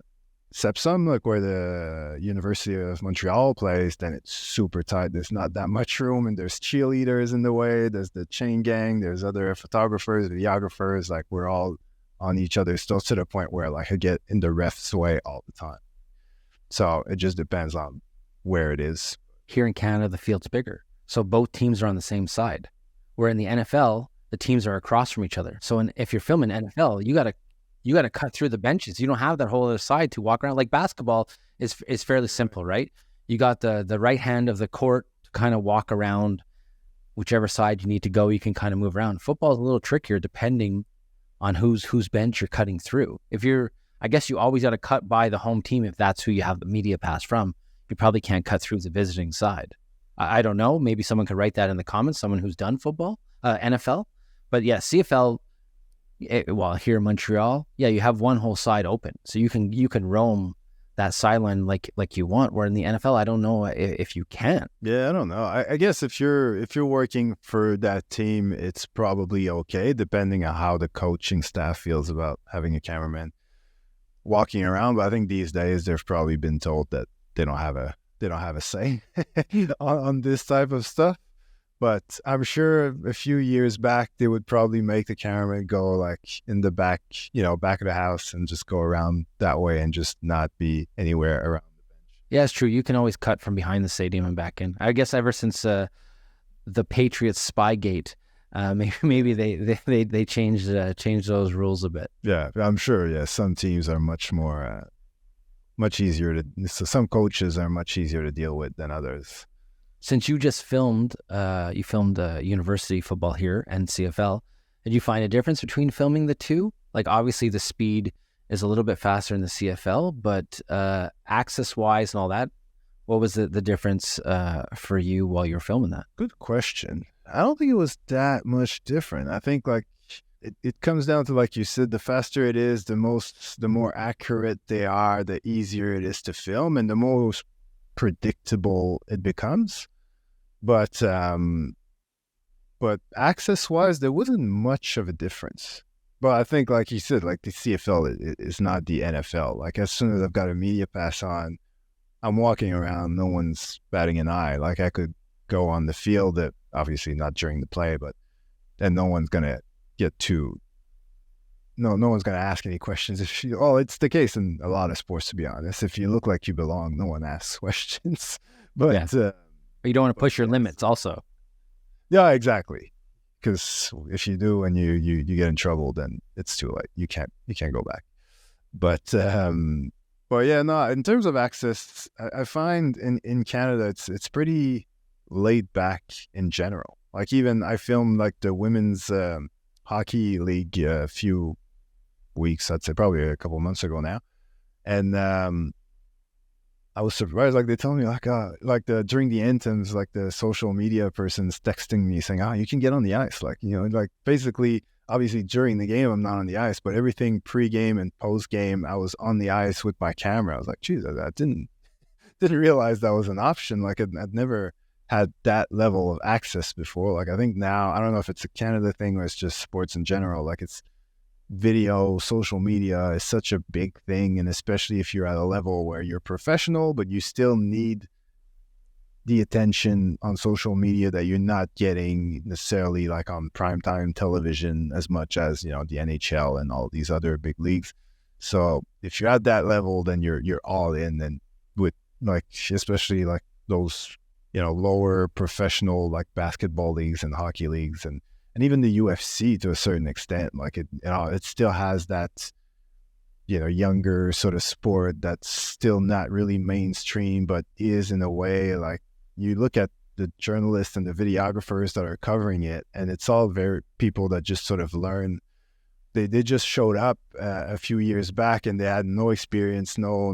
Speaker 2: Sepsum, like where the University of Montreal plays, then it's super tight. There's not that much room, and there's cheerleaders in the way. There's the chain gang. There's other photographers, videographers. Like, we're all on each other, still to the point where like I get in the ref's way all the time. So it just depends on where it is.
Speaker 1: Here in Canada, the field's bigger, so both teams are on the same side. Where in the NFL, the teams are across from each other. So if you're filming NFL, you got to cut through the benches. You don't have that whole other side to walk around. Like, basketball is fairly simple, right? You got the right hand of the court to kind of walk around whichever side you need to go. You can kind of move around. Football is a little trickier depending on whose bench you're cutting through. I guess you always got to cut by the home team if that's who you have the media pass from. You probably can't cut through the visiting side. I don't know. Maybe someone could write that in the comments, someone who's done football, NFL. But yeah, CFL, here in Montreal, yeah, you have one whole side open, so you can roam that sideline like you want. Where in the NFL, I don't know if you can.
Speaker 2: Yeah, I don't know. I guess if you're working for that team, it's probably okay, depending on how the coaching staff feels about having a cameraman. walking around. But I think these days they've probably been told that they don't have a say on this type of stuff. But I'm sure a few years back they would probably make the camera go like in the back, back of the house, and just go around that way and just not be anywhere around the bench.
Speaker 1: Yeah, it's true. You can always cut from behind the stadium and back in. I guess ever since the Patriots Spygate, maybe they changed those rules a bit.
Speaker 2: Yeah, I'm sure. Yeah, some teams are much easier so some coaches are much easier to deal with than others.
Speaker 1: Since you just filmed university football here and CFL, did you find a difference between filming the two? Like obviously the speed is a little bit faster in the CFL, but access wise and all that, what was the difference for you while you were filming that?
Speaker 2: Good question. I don't think it was that much different. I think like it comes down to, like you said, the faster it is, the more accurate they are, the easier it is to film, and the most predictable it becomes. But access wise, there wasn't much of a difference. But I think, like you said, like the CFL is not the NFL. Like as soon as I've got a media pass on, I'm walking around, no one's batting an eye. Like I could go on the field, obviously not during the play, but then no one's gonna no one's gonna ask any questions. It's the case in a lot of sports, to be honest. If you look like you belong, no one asks questions. But
Speaker 1: yeah. But you don't want to push your limits also.
Speaker 2: Yeah, exactly. Because if you do and you get in trouble, then it's too late. You can't go back. But yeah, no, in terms of access, I find in Canada it's pretty laid back in general. Like even I filmed like the women's hockey league a few weeks, I'd say probably a couple of months ago now. And I was surprised. Like they told me, during the anthems, like the social media person's texting me saying, "You can get on the ice." Like like basically, obviously during the game I'm not on the ice, but everything pre-game and post-game I was on the ice with my camera. I was like, "Geez, I didn't realize that was an option." Like I'd never had that level of access before. Like I think now, I don't know if it's a Canada thing or it's just sports in general. Like it's video, social media is such a big thing, and especially if you're at a level where you're professional, but you still need the attention on social media that you're not getting necessarily like on primetime television as much as the NHL and all these other big leagues. So if you're at that level, then you're all in. And with like especially like those lower professional like basketball leagues and hockey leagues and even the UFC to a certain extent, like it still has that, younger sort of sport that's still not really mainstream, but is in a way. Like you look at the journalists and the videographers that are covering it, and it's all very people that just sort of learn. They just showed up a few years back and they had no experience, no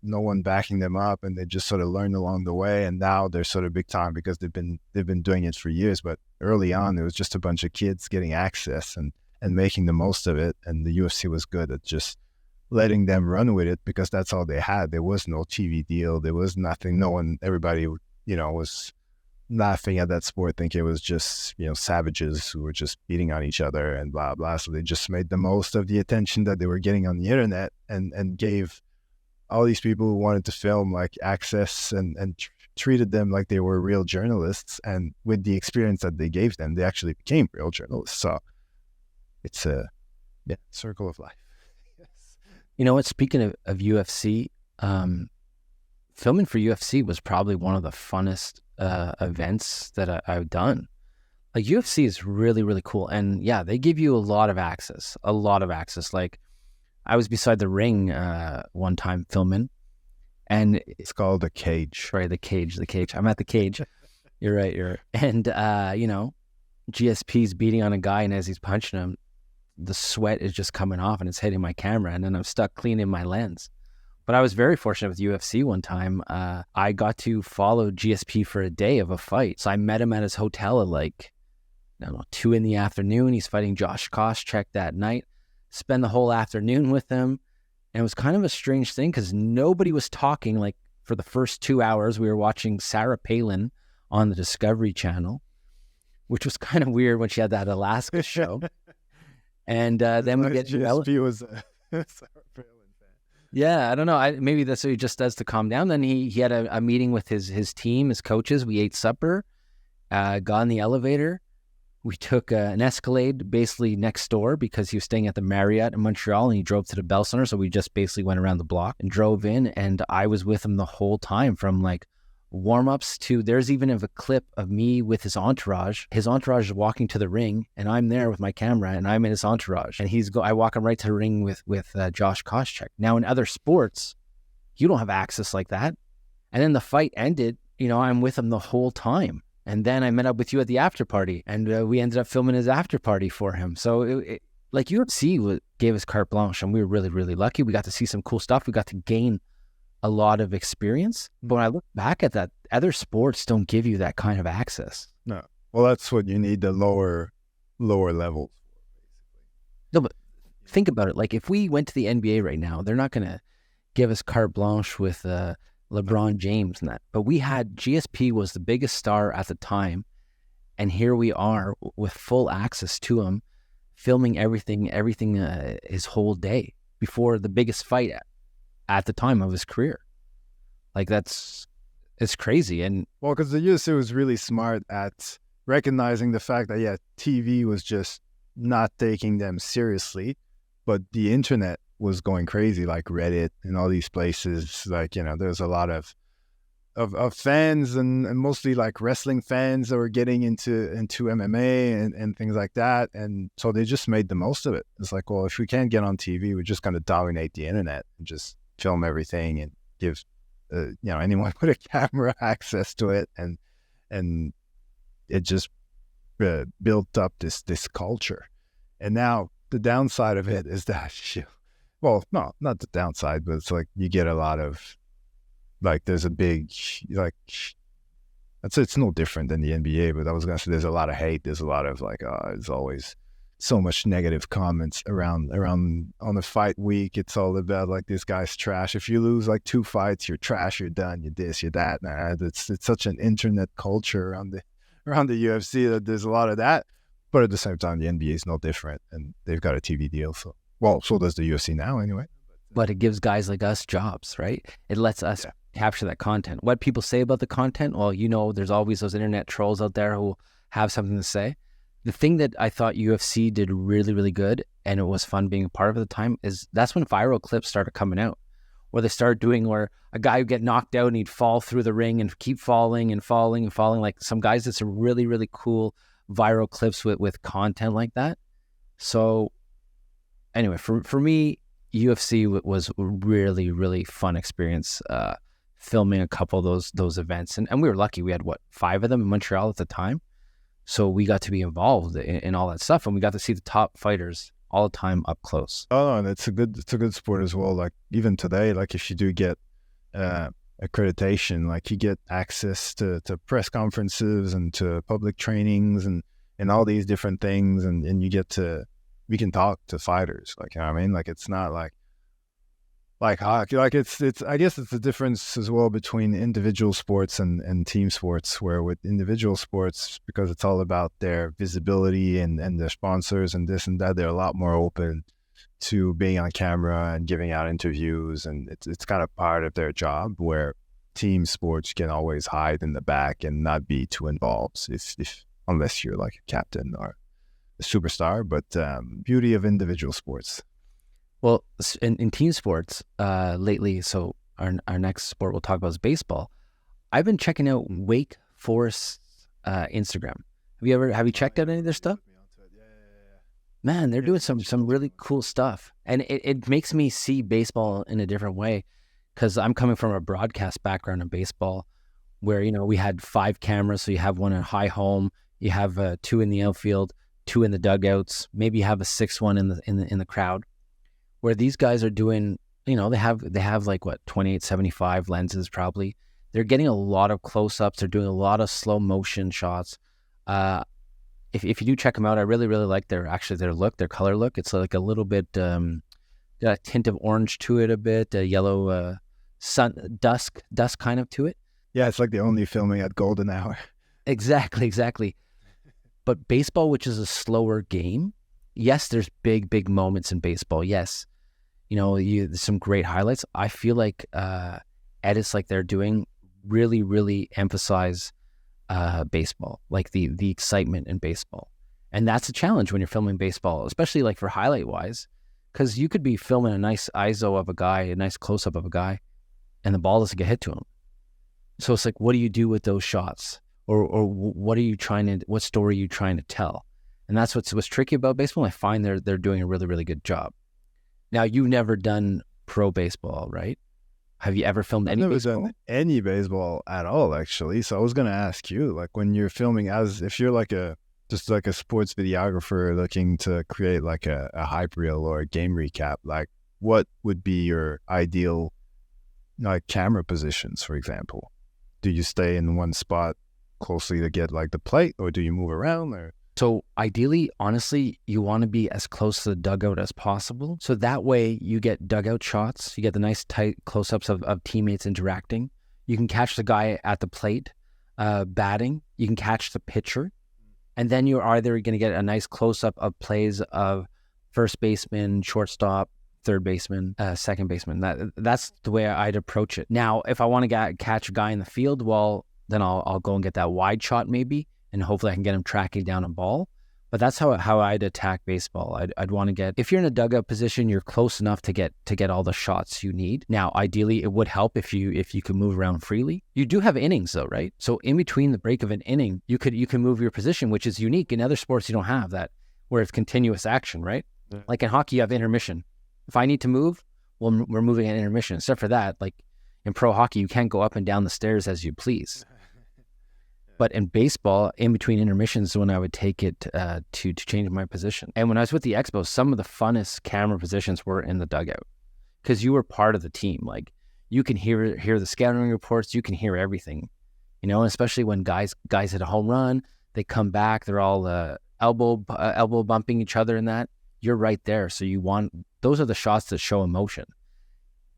Speaker 2: one backing them up, and they just sort of learned along the way. And now they're sort of big time because they've been doing it for years. But early on, it was just a bunch of kids getting access and making the most of it. And the UFC was good at just letting them run with it because that's all they had. There was no TV deal. There was nothing. Everybody, was laughing at that sport, thinking it was just, savages who were just beating on each other and blah, blah. So they just made the most of the attention that they were getting on the internet and gave all these people who wanted to film like access and treated them like they were real journalists. And with the experience that they gave them, they actually became real journalists. So it's a circle of life. Yes.
Speaker 1: You know what? Speaking of UFC, filming for UFC was probably one of the funnest events that I've done. Like UFC is really, really cool. And yeah, they give you a lot of access. Like I was beside the ring one time filming, and
Speaker 2: it's called the cage.
Speaker 1: Sorry, the cage. I'm at the cage. You're right. And GSP's beating on a guy, and as he's punching him, the sweat is just coming off, and it's hitting my camera, and then I'm stuck cleaning my lens. But I was very fortunate with UFC one time. I got to follow GSP for a day of a fight. So I met him at his hotel at 2 p.m. He's fighting Josh Koscheck that night. Spend the whole afternoon with him. And it was kind of a strange thing because nobody was talking. Like for the first 2 hours, we were watching Sarah Palin on the Discovery Channel, which was kind of weird when she had that Alaska show. And then we get
Speaker 2: GSP was Sarah Palin fan.
Speaker 1: Yeah, I don't know. Maybe that's what he just does to calm down. Then he had a meeting with his team, his coaches. We ate supper, got in the elevator. We took an Escalade basically next door because he was staying at the Marriott in Montreal, and he drove to the Bell Center. So we just basically went around the block and drove in, and I was with him the whole time from like warm-ups to, there's even a clip of me with his entourage. His entourage is walking to the ring, and I'm there with my camera, and I'm in his entourage. And I walk him right to the ring with Josh Koscheck. Now, in other sports, you don't have access like that. And then the fight ended, I'm with him the whole time. And then I met up with you at the after party, and we ended up filming his after party for him. So like UFC gave us carte blanche, and we were really, really lucky. We got to see some cool stuff. We got to gain a lot of experience. But when I look back at that, other sports don't give you that kind of access.
Speaker 2: No. Well, that's what you need, the lower levels.
Speaker 1: No, but think about it. Like if we went to the NBA right now, they're not going to give us carte blanche with LeBron James and that. But we had, GSP was the biggest star at the time. And here we are with full access to him, filming everything his whole day before the biggest fight at the time of his career. Like it's crazy. And
Speaker 2: well, because the UFC was really smart at recognizing the fact that, TV was just not taking them seriously, but the internet was going crazy, like Reddit and all these places. Like, there's a lot of fans and mostly like wrestling fans that were getting into MMA and things like that. And so they just made the most of it. It's like, well, if we can't get on TV, we're just going to dominate the internet and just film everything and give anyone with a camera access to it, and it just built up this culture. And now the downside of it is that well, no, not the downside, but it's like you get a lot of, like, there's a big, like, I'd say it's no different than the NBA, but I was going to say there's a lot of hate. There's a lot of like, there's always so much negative comments around on the fight week. It's all about like, this guy's trash. If you lose like 2 fights, you're trash, you're done, you're this, you're that. It's such an internet culture around the UFC that there's a lot of that. But at the same time, the NBA is no different, and they've got a TV deal. So does the UFC now anyway.
Speaker 1: But it gives guys like us jobs, right? It lets us capture that content. What people say about the content, well, there's always those internet trolls out there who have something to say. The thing that I thought UFC did really, really good, and it was fun being a part of at the time, is that's when viral clips started coming out, where they started doing where a guy would get knocked out and he'd fall through the ring and keep falling and falling and falling. Like some guys did some really, really cool viral clips with content like that. So anyway, for me, UFC was a really, really fun experience, filming a couple of those events. And we were lucky. We had 5 of them in Montreal at the time. So we got to be involved in all that stuff, and we got to see the top fighters all the time up close.
Speaker 2: Oh, and it's a good sport as well. Like even today, like if you do get accreditation, like you get access to press conferences and to public trainings and all these different things, and we can talk to fighters. Like, what I mean? Like it's not like hockey. Like it's I guess it's the difference as well between individual sports and team sports, where with individual sports, because it's all about their visibility and their sponsors and this and that, they're a lot more open to being on camera and giving out interviews, and it's kind of part of their job, where team sports can always hide in the back and not be too involved if unless you're like a captain or a superstar. But beauty of individual sports.
Speaker 1: Well, in team sports lately, so our next sport we'll talk about is baseball. I've been checking out Wake Forest's Instagram. Have you checked out any of their stuff? Man, they're doing some really cool stuff. And it makes me see baseball in a different way, because I'm coming from a broadcast background in baseball where, we had 5 cameras. So you have one at high home, you have 2 in the outfield, 2 in the dugouts, maybe you have a 6th one in the crowd. Where these guys are doing, they have like 28-75 lenses probably. They're getting a lot of close-ups. They're doing a lot of slow motion shots. If you do check them out, I really, really like their color look. It's like a little bit, got a tint of orange to it a bit, a yellow dusk kind of to it.
Speaker 2: Yeah, it's like the only filming at golden hour.
Speaker 1: Exactly. But baseball, which is a slower game, yes, there's big moments in baseball. Yes. some great highlights. I feel like edits like they're doing really, really emphasize baseball, like the excitement in baseball. And that's a challenge when you're filming baseball, especially like for highlight wise, because you could be filming a nice ISO of a guy, a nice close up of a guy, and the ball doesn't get hit to him. So it's like, what do you do with those shots? Or what story are you trying to tell? And that's what's tricky about baseball. I find they're doing a really, really good job. Now, you've never done pro baseball, right? Have you ever filmed any baseball?
Speaker 2: I've never done any baseball at all, actually. So I was going to ask you, like, when you're filming, if you're like just like a sports videographer looking to create like a hype reel or a game recap, like what would be your ideal like camera positions, for example? Do you stay in one spot closely to get like the plate, or do you move around? Or
Speaker 1: so ideally, honestly, you want to be as close to the dugout as possible. So that way you get dugout shots, you get the nice tight close-ups of teammates interacting. You can catch the guy at the plate batting. You can catch the pitcher. And then you're either going to get a nice close-up of plays of first baseman, shortstop, third baseman, second baseman. That's the way I'd approach it. Now, if I want to catch a guy in the field, well, then I'll go and get that wide shot maybe, and hopefully I can get him tracking down a ball. But that's how I'd attack baseball. I'd want to get, if you're in a dugout position, you're close enough to get all the shots you need. Now, ideally, it would help if you can move around freely. You do have innings though, right? So in between the break of an inning, you can move your position, which is unique. In other sports, you don't have that, where it's continuous action, right? Yeah. Like in hockey, you have intermission. If I need to move, well, we're moving at intermission. Except for that, like in pro hockey, you can't go up and down the stairs as you please. But in baseball, in between intermissions is when I would take it to change my position. And when I was with the Expos, some of the funnest camera positions were in the dugout, because you were part of the team. Like you can hear the scouting reports, you can hear everything, and especially when guys hit a home run, they come back, they're all elbow bumping each other and that. You're right there. So those are the shots that show emotion.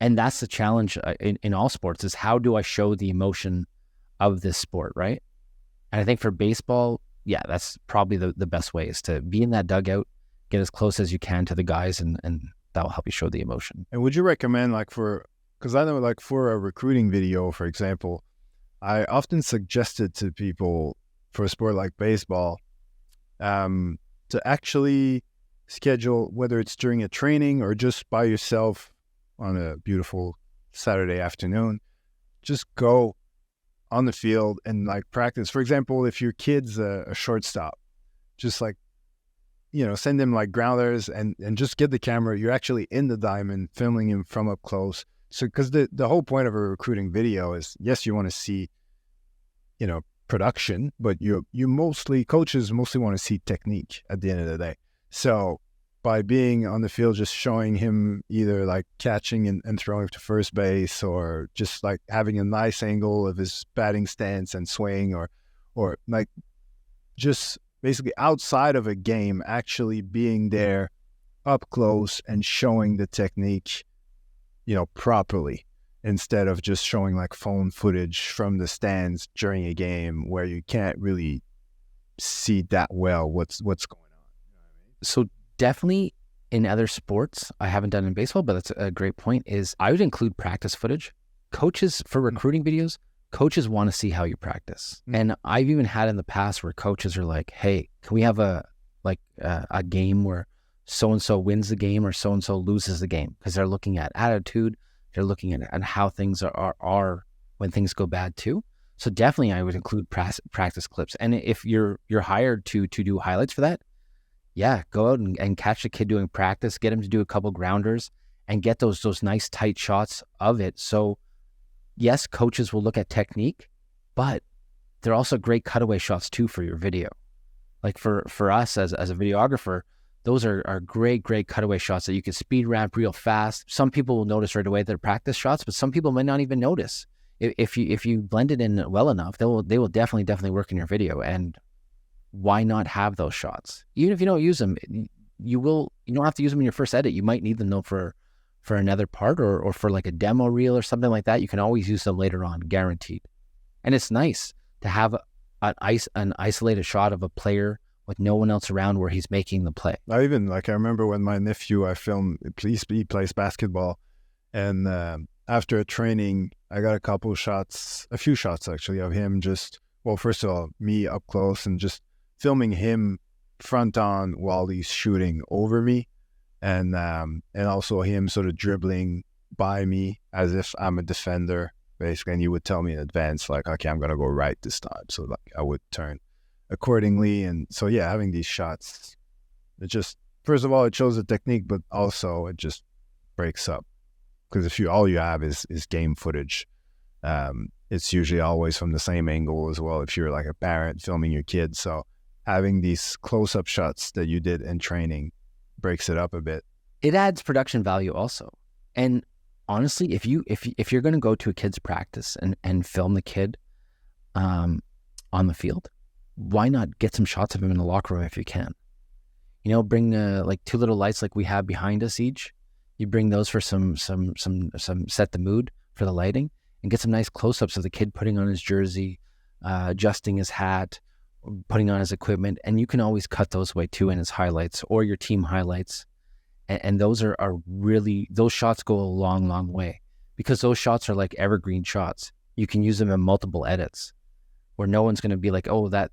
Speaker 1: And that's the challenge in all sports, is how do I show the emotion of this sport, right? And I think for baseball, yeah, that's probably the best way, is to be in that dugout, get as close as you can to the guys, and that will help you show the emotion.
Speaker 2: And would you recommend, like, because I know, like, for a recruiting video, for example, I often suggested to people for a sport like baseball to actually schedule, whether it's during a training or just by yourself on a beautiful Saturday afternoon, just go on the field and like practice. For example, if your kid's a shortstop, just like, send them like grounders and just get the camera. You're actually in the diamond filming him from up close. So, because the whole point of a recruiting video is, yes, you want to see, production, but coaches mostly want to see technique at the end of the day. So by being on the field, just showing him either like catching and throwing to first base, or just like having a nice angle of his batting stance and swing, or like just basically outside of a game, actually being there up close and showing the technique, properly, instead of just showing like phone footage from the stands during a game where you can't really see that well what's going on.
Speaker 1: So definitely in other sports, I haven't done in baseball, but that's a great point, is I would include practice footage. Coaches, for recruiting videos, coaches want to see how you practice. And I've even had in the past where coaches are like, hey, can we have a game where so-and-so wins the game or so-and-so loses the game? Because they're looking at attitude, they're looking at how things are when things go bad too. So definitely I would include practice clips. And if you're hired to do highlights for that, yeah, go out and catch the kid doing practice, get him to do a couple grounders and get those nice tight shots of it. So yes, coaches will look at technique, but they're also great cutaway shots too for your video. Like for us as a videographer, those are great cutaway shots that you can speed ramp real fast. Some people will notice right away they're practice shots, but some people might not even notice. If you blend it in well enough, they will definitely work in your video. And why not have those shots? Even if you don't use them, you don't have to use them in your first edit. You might need them though for another part or for like a demo reel or something like that. You can always use them later on, guaranteed. And it's nice to have an isolated shot of a player with no one else around where he's making the play.
Speaker 2: I remember when my nephew, he plays basketball, and after a training, I got a few shots actually of him first of all, me up close and just filming him front on while he's shooting over me, and also him sort of dribbling by me as if I'm a defender, basically. And he would tell me in advance, like, okay, I'm going to go right this time. So like I would turn accordingly. And so, yeah, having these shots, it just, first of all, it shows the technique, but also it just breaks up. Because if all you have is game footage, it's usually always from the same angle as well if you're like a parent filming your kids. So having these close-up shots that you did in training breaks it up a bit.
Speaker 1: It adds production value also. And honestly, if you're going to go to a kid's practice and film the kid on the field, why not get some shots of him in the locker room if you can? You know, bring like 2 little lights like we have behind us each. You bring those for some set the mood for the lighting, and get some nice close-ups of the kid putting on his jersey, adjusting his hat, putting on his equipment, and you can always cut those away too in his highlights or your team highlights. And those are really, those shots go a long, long way, because those shots are like evergreen shots. You can use them in multiple edits where no one's going to be like, oh, that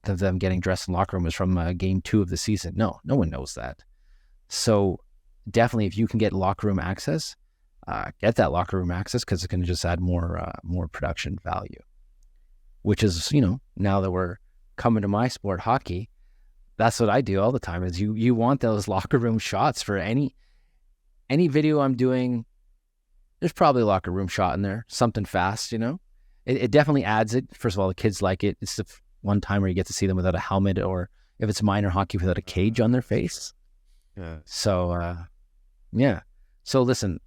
Speaker 1: of them getting dressed in the locker room is from game 2 of the season. No one knows that. So definitely, if you can get locker room access, get that locker room access, because it's going to just add more production value, which is, you know, now that we're coming to my sport, hockey, that's what I do all the time is you want those locker room shots for any video I'm doing. There's probably a locker room shot in there, something fast, you know. It definitely adds it. First of all, the kids like it. It's the one time where you get to see them without a helmet, or if it's minor hockey, without a cage on their face.
Speaker 2: Yeah.
Speaker 1: So, yeah. So listen,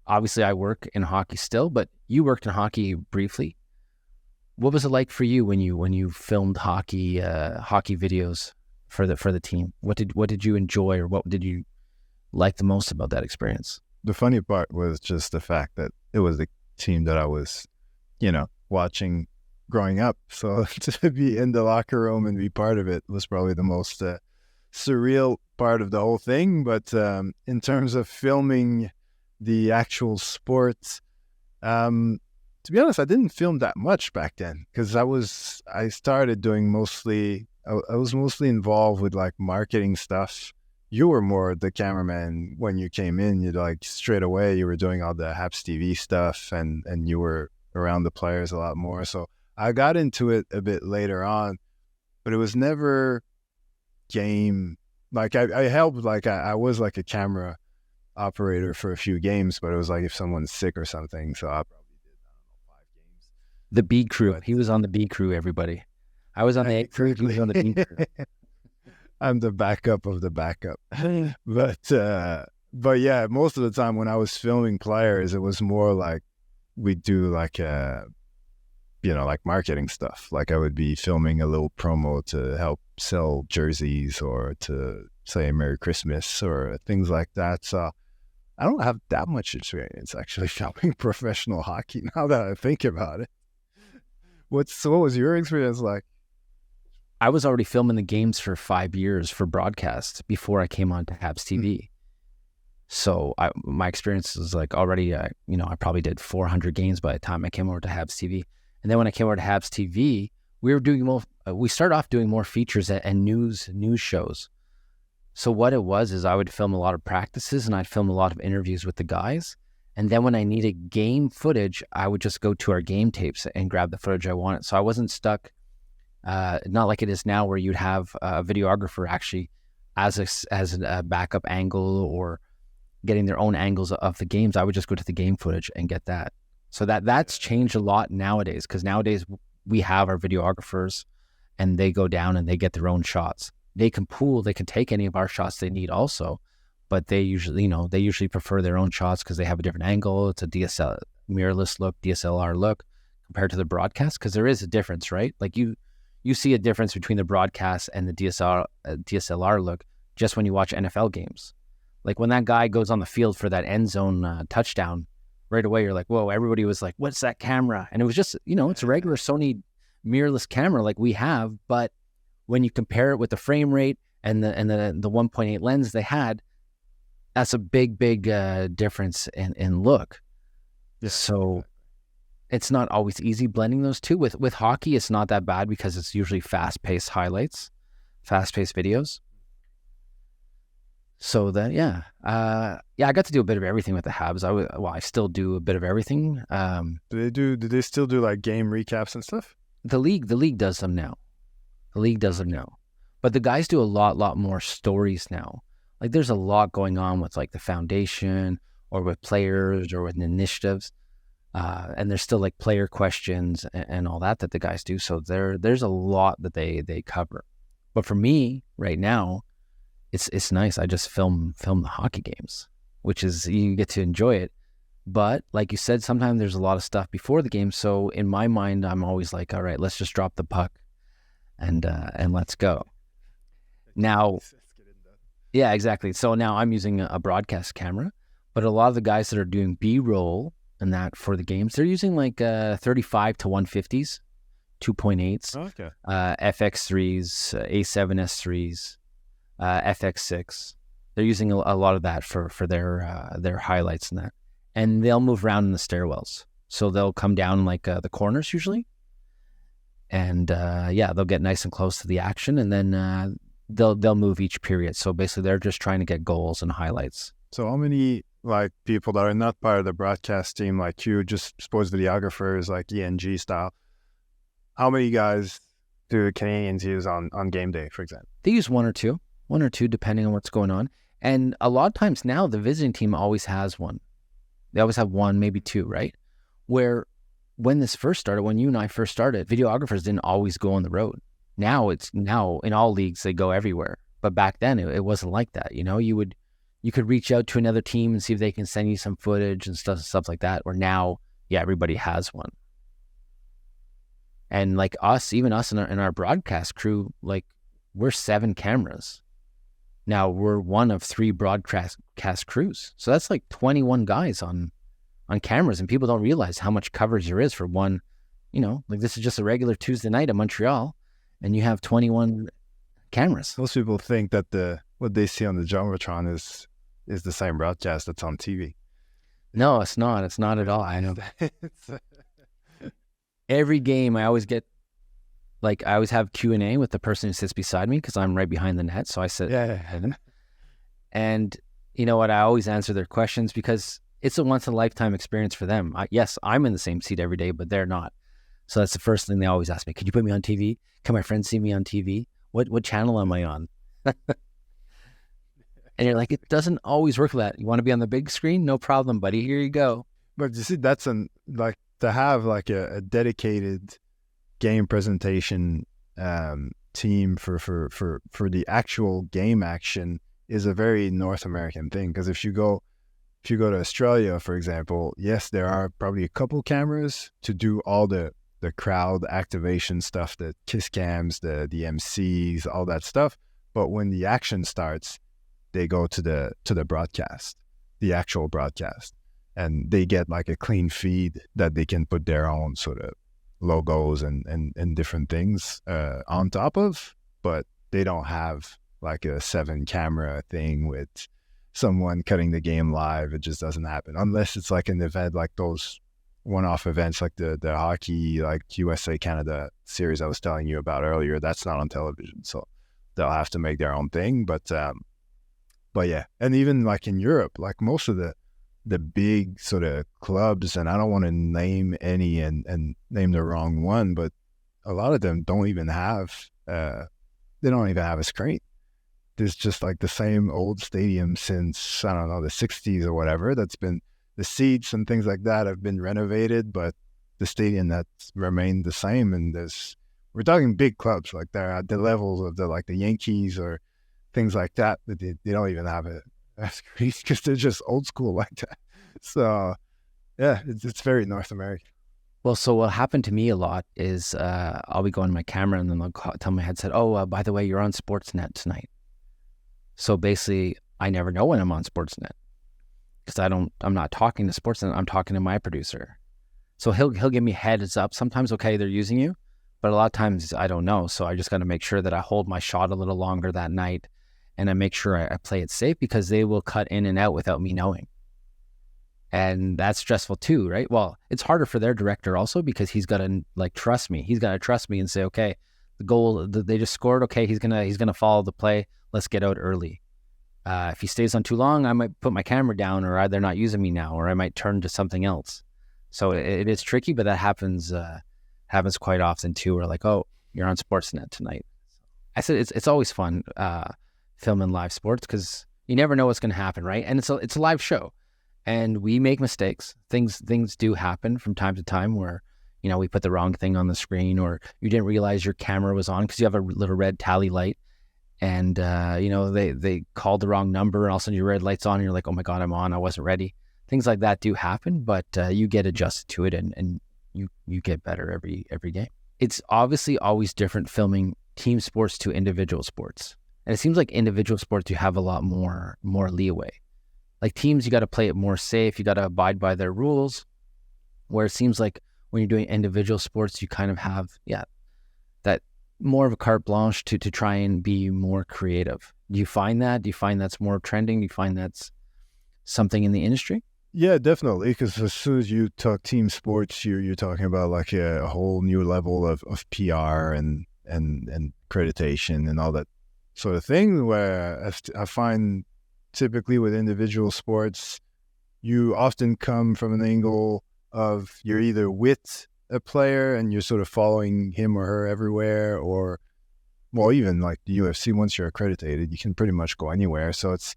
Speaker 1: obviously I work in hockey still, but you worked in hockey briefly. What was it like for you when you filmed hockey videos for the team? What did you enjoy, or what did you like the most about that experience?
Speaker 2: The funny part was just the fact that it was the team that I was, you know, watching growing up. So to be in the locker room and be part of it was probably the most surreal part of the whole thing. But in terms of filming the actual sport, to be honest, I didn't film that much back then, because I started doing I was mostly involved with like marketing stuff. You were more the cameraman when you came in. You'd like straight away, you were doing all the Habs TV stuff, and you were around the players a lot more. So I got into it a bit later on, but it was never game. Like I helped, like I was like a camera operator for a few games, but it was like if someone's sick or something. So I probably did, I don't know, 5 games.
Speaker 1: The B crew. He was on the B crew, everybody. I was on the A crew, he was on the B crew.
Speaker 2: I'm the backup of the backup. But yeah, most of the time when I was filming players, it was more like we'd do like like marketing stuff. Like I would be filming a little promo to help sell jerseys, or to say Merry Christmas or things like that. So I don't have that much experience actually filming professional hockey now that I think about it. What was your experience like?
Speaker 1: I was already filming the games for 5 years for broadcast before I came on to Habs TV. So my experience was like already, I probably did 400 games by the time I came over to Habs TV. And then when I came over to Habs TV, we started off doing more features and news shows. So what it was is I would film a lot of practices, and I'd film a lot of interviews with the guys. And then when I needed game footage, I would just go to our game tapes and grab the footage I wanted. So I wasn't stuck, not like it is now where you'd have a videographer actually as a backup angle, or getting their own angles of the games. I would just go to the game footage and get that. So that's changed a lot nowadays, because nowadays we have our videographers, and they go down and they get their own shots. They can take any of our shots they need also, but they usually prefer their own shots because they have a different angle. It's a DSL mirrorless look, DSLR look compared to the broadcast, because there is a difference, right? Like you see a difference between the broadcast and the DSLR look just when you watch NFL games. Like when that guy goes on the field for that end zone touchdown, right away you're like, whoa, everybody was like, what's that camera? And it was just, it's a regular Sony mirrorless camera like we have, but when you compare it with the frame rate and the 1.8 lens they had, that's a big difference in look.
Speaker 2: Yeah.
Speaker 1: So it's not always easy blending those two. With hockey, it's not that bad because it's usually fast-paced highlights, fast-paced videos. So that, I got to do a bit of everything with the Habs. I still do a bit of everything.
Speaker 2: Do they still do like game recaps and stuff?
Speaker 1: The league does them now. The league does them now. But the guys do a lot more stories now. Like there's a lot going on with like the foundation or with players or with initiatives. And there's still like player questions and all that the guys do. So there's a lot that they cover. But for me right now, it's nice. I just film the hockey games, which is, you get to enjoy it. But like you said, sometimes there's a lot of stuff before the game. So in my mind, I'm always like, all right, let's just drop the puck and let's go. Now, yeah, exactly. So now I'm using a broadcast camera, but a lot of the guys that are doing B-roll and that for the games, they're using like 35 to 150s, 2.8s,
Speaker 2: okay.
Speaker 1: FX3s, A7S3s, FX6. They're using a lot of that for their highlights and that. And they'll move around in the stairwells. So they'll come down like the corners usually. And they'll get nice and close to the action, and then they'll move each period. So basically they're just trying to get goals and highlights.
Speaker 2: So how many like people that are not part of the broadcast team like you, just sports videographers like ENG style, how many guys do Canadians use on game day, for example?
Speaker 1: They use one or two depending on what's going on. And a lot of times now the visiting team always has one. They always have one, maybe two, right? Where when this first started, when you and I first started, videographers didn't always go on the road. Now in all leagues, they go everywhere. But back then it wasn't like that. You know, you could reach out to another team and see if they can send you some footage and stuff like that. Or now, everybody has one. And like even us in our broadcast crew, like we're 7 cameras. Now we're one of 3 broadcast crews. So that's like 21 guys on cameras, and people don't realize how much coverage there is for one, like this is just a regular Tuesday night in Montreal and you have 21 cameras.
Speaker 2: Most people think that what they see on the Jumbotron is the same broadcast that's on TV.
Speaker 1: No, it's not. It's not at all. I know. Every game I always get, like I always have Q&A with the person who sits beside me because I'm right behind the net. So I sit and you know what? I always answer their questions because it's a once-in-a-lifetime experience for them. Yes, I'm in the same seat every day, but they're not. So that's the first thing they always ask me. Could you put me on TV? Can my friends see me on TV? What channel am I on? And you're like, it doesn't always work like that. You want to be on the big screen? No problem, buddy. Here you go.
Speaker 2: But you see, that's like to have like a dedicated game presentation team for the actual game action is a very North American thing. Because if you go to Australia, for example, yes, there are probably a couple cameras to do all the crowd activation stuff, the kiss cams, the MCs, all that stuff. But when the action starts, they go to the broadcast, the actual broadcast, and they get like a clean feed that they can put their own sort of logos and different things on top of. But they don't have like a 7 camera thing with someone cutting the game live. It just doesn't happen unless it's like an event like those one-off events like the hockey, like USA Canada series I was telling you about earlier. That's not on television, so they'll have to make their own thing. But yeah, and even like in Europe, like most of the big sort of clubs, and I don't want to name any and name the wrong one, but a lot of them don't even have a screen. There's just like the same old stadium since, I don't know, the 60s or whatever. That's been, the seats and things like that have been renovated, but the stadium that's remained the same. And we're talking big clubs, like they're at the levels of the Yankees or things like that, but they don't even have a screen because they're just old school like that. So yeah, it's very North American.
Speaker 1: Well, so what happened to me a lot is I'll be going to my camera and then they'll tell my headset, oh, by the way, you're on Sportsnet tonight. So basically, I never know when I'm on Sportsnet because I'm not talking to Sportsnet. I'm talking to my producer. So he'll give me heads up. Sometimes, okay, they're using you, But a lot of times I don't know. So I just got to make sure that I hold my shot a little longer that night, and I make sure I play it safe, because they will cut in and out without me knowing. And that's stressful too, right? Well, it's harder for their director also, because he's got to like trust me. He's got to trust me and say, okay, the goal, they just scored. Okay, he's gonna follow the play. Let's get out early. If he stays on too long, I might put my camera down, or they're not using me now, or I might turn to something else. So it is tricky, but that happens quite often too. We're like, oh, you're on Sportsnet tonight. I said it's always fun filming live sports, because you never know what's going to happen, right? And it's a live show. And we make mistakes. Things do happen from time to time where, we put the wrong thing on the screen, or you didn't realize your camera was on because you have a little red tally light, and they called the wrong number, and all of a sudden your red light's on, and you're like, oh my God, I'm on. I wasn't ready. Things like that do happen, but you get adjusted to it, and you get better every game. It's obviously always different filming team sports to individual sports, and it seems like individual sports you have a lot more leeway. Like teams, you got to play it more safe. You got to abide by their rules. Where it seems like when you're doing individual sports, you kind of have, that more of a carte blanche to try and be more creative. Do you find that? Do you find that's more trending? Do you find that's something in the industry?
Speaker 2: Yeah, definitely. Because as soon as you talk team sports, you're talking about like a whole new level of PR and accreditation and all that sort of thing. Where I find, typically with individual sports, you often come from an angle of you're either with a player and you're sort of following him or her everywhere, or, well, even like the UFC, once you're accredited, you can pretty much go anywhere. So it's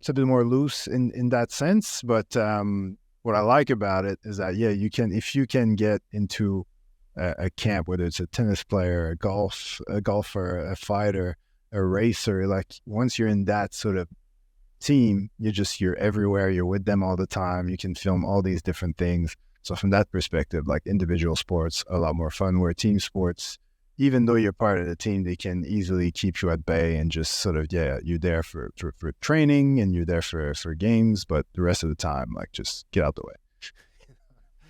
Speaker 2: a bit more loose in that sense. But what I like about it is that, you can, if you can get into a camp, whether it's a tennis player, a golfer, a fighter, a racer, like once you're in that sort of team, you're everywhere, you're with them all the time, you can film all these different things. So from that perspective, like individual sports are a lot more fun, where team sports, even though you're part of the team, they can easily keep you at bay and just sort of, you're there for training and you're there for games, but the rest of the time, like, just get out the way.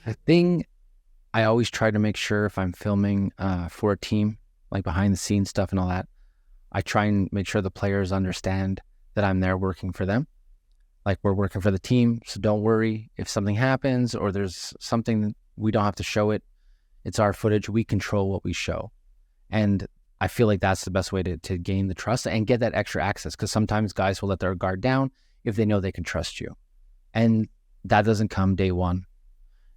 Speaker 1: The thing I always try to make sure if I'm filming for a team, like behind the scenes stuff and all that, I try and make sure the players understand that I'm there working for them. Like, we're working for the team, so don't worry if something happens or there's something, we don't have to show it. It's our footage. We control what we show. And I feel like that's the best way to gain the trust and get that extra access, because sometimes guys will let their guard down if they know they can trust you. And that doesn't come day one.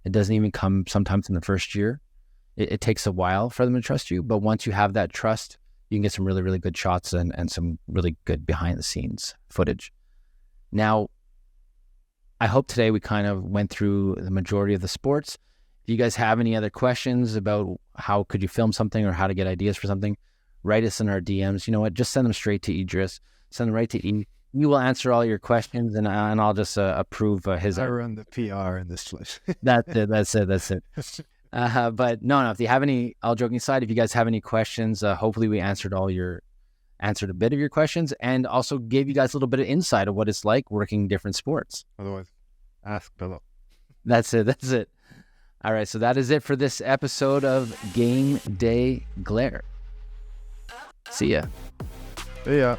Speaker 1: It doesn't even come sometimes in the first year. It takes a while for them to trust you. But once you have that trust, you can get some really, really good shots and some really good behind the scenes footage. Now, I hope today we kind of went through the majority of the sports. If you guys have any other questions about how could you film something or how to get ideas for something, write us in our DMs. You know what? Just send them straight to Idris. Send them right to E. We will answer all your questions, and I'll just approve his.
Speaker 2: I run the PR in this place.
Speaker 1: That's it. But no, if you have any, all joking aside, if you guys have any questions, hopefully we answered a bit of your questions, and also gave you guys a little bit of insight of what it's like working different sports.
Speaker 2: Otherwise, ask below.
Speaker 1: That's it. All right, so that is it for this episode of Game Day Glare. See ya.
Speaker 2: See ya.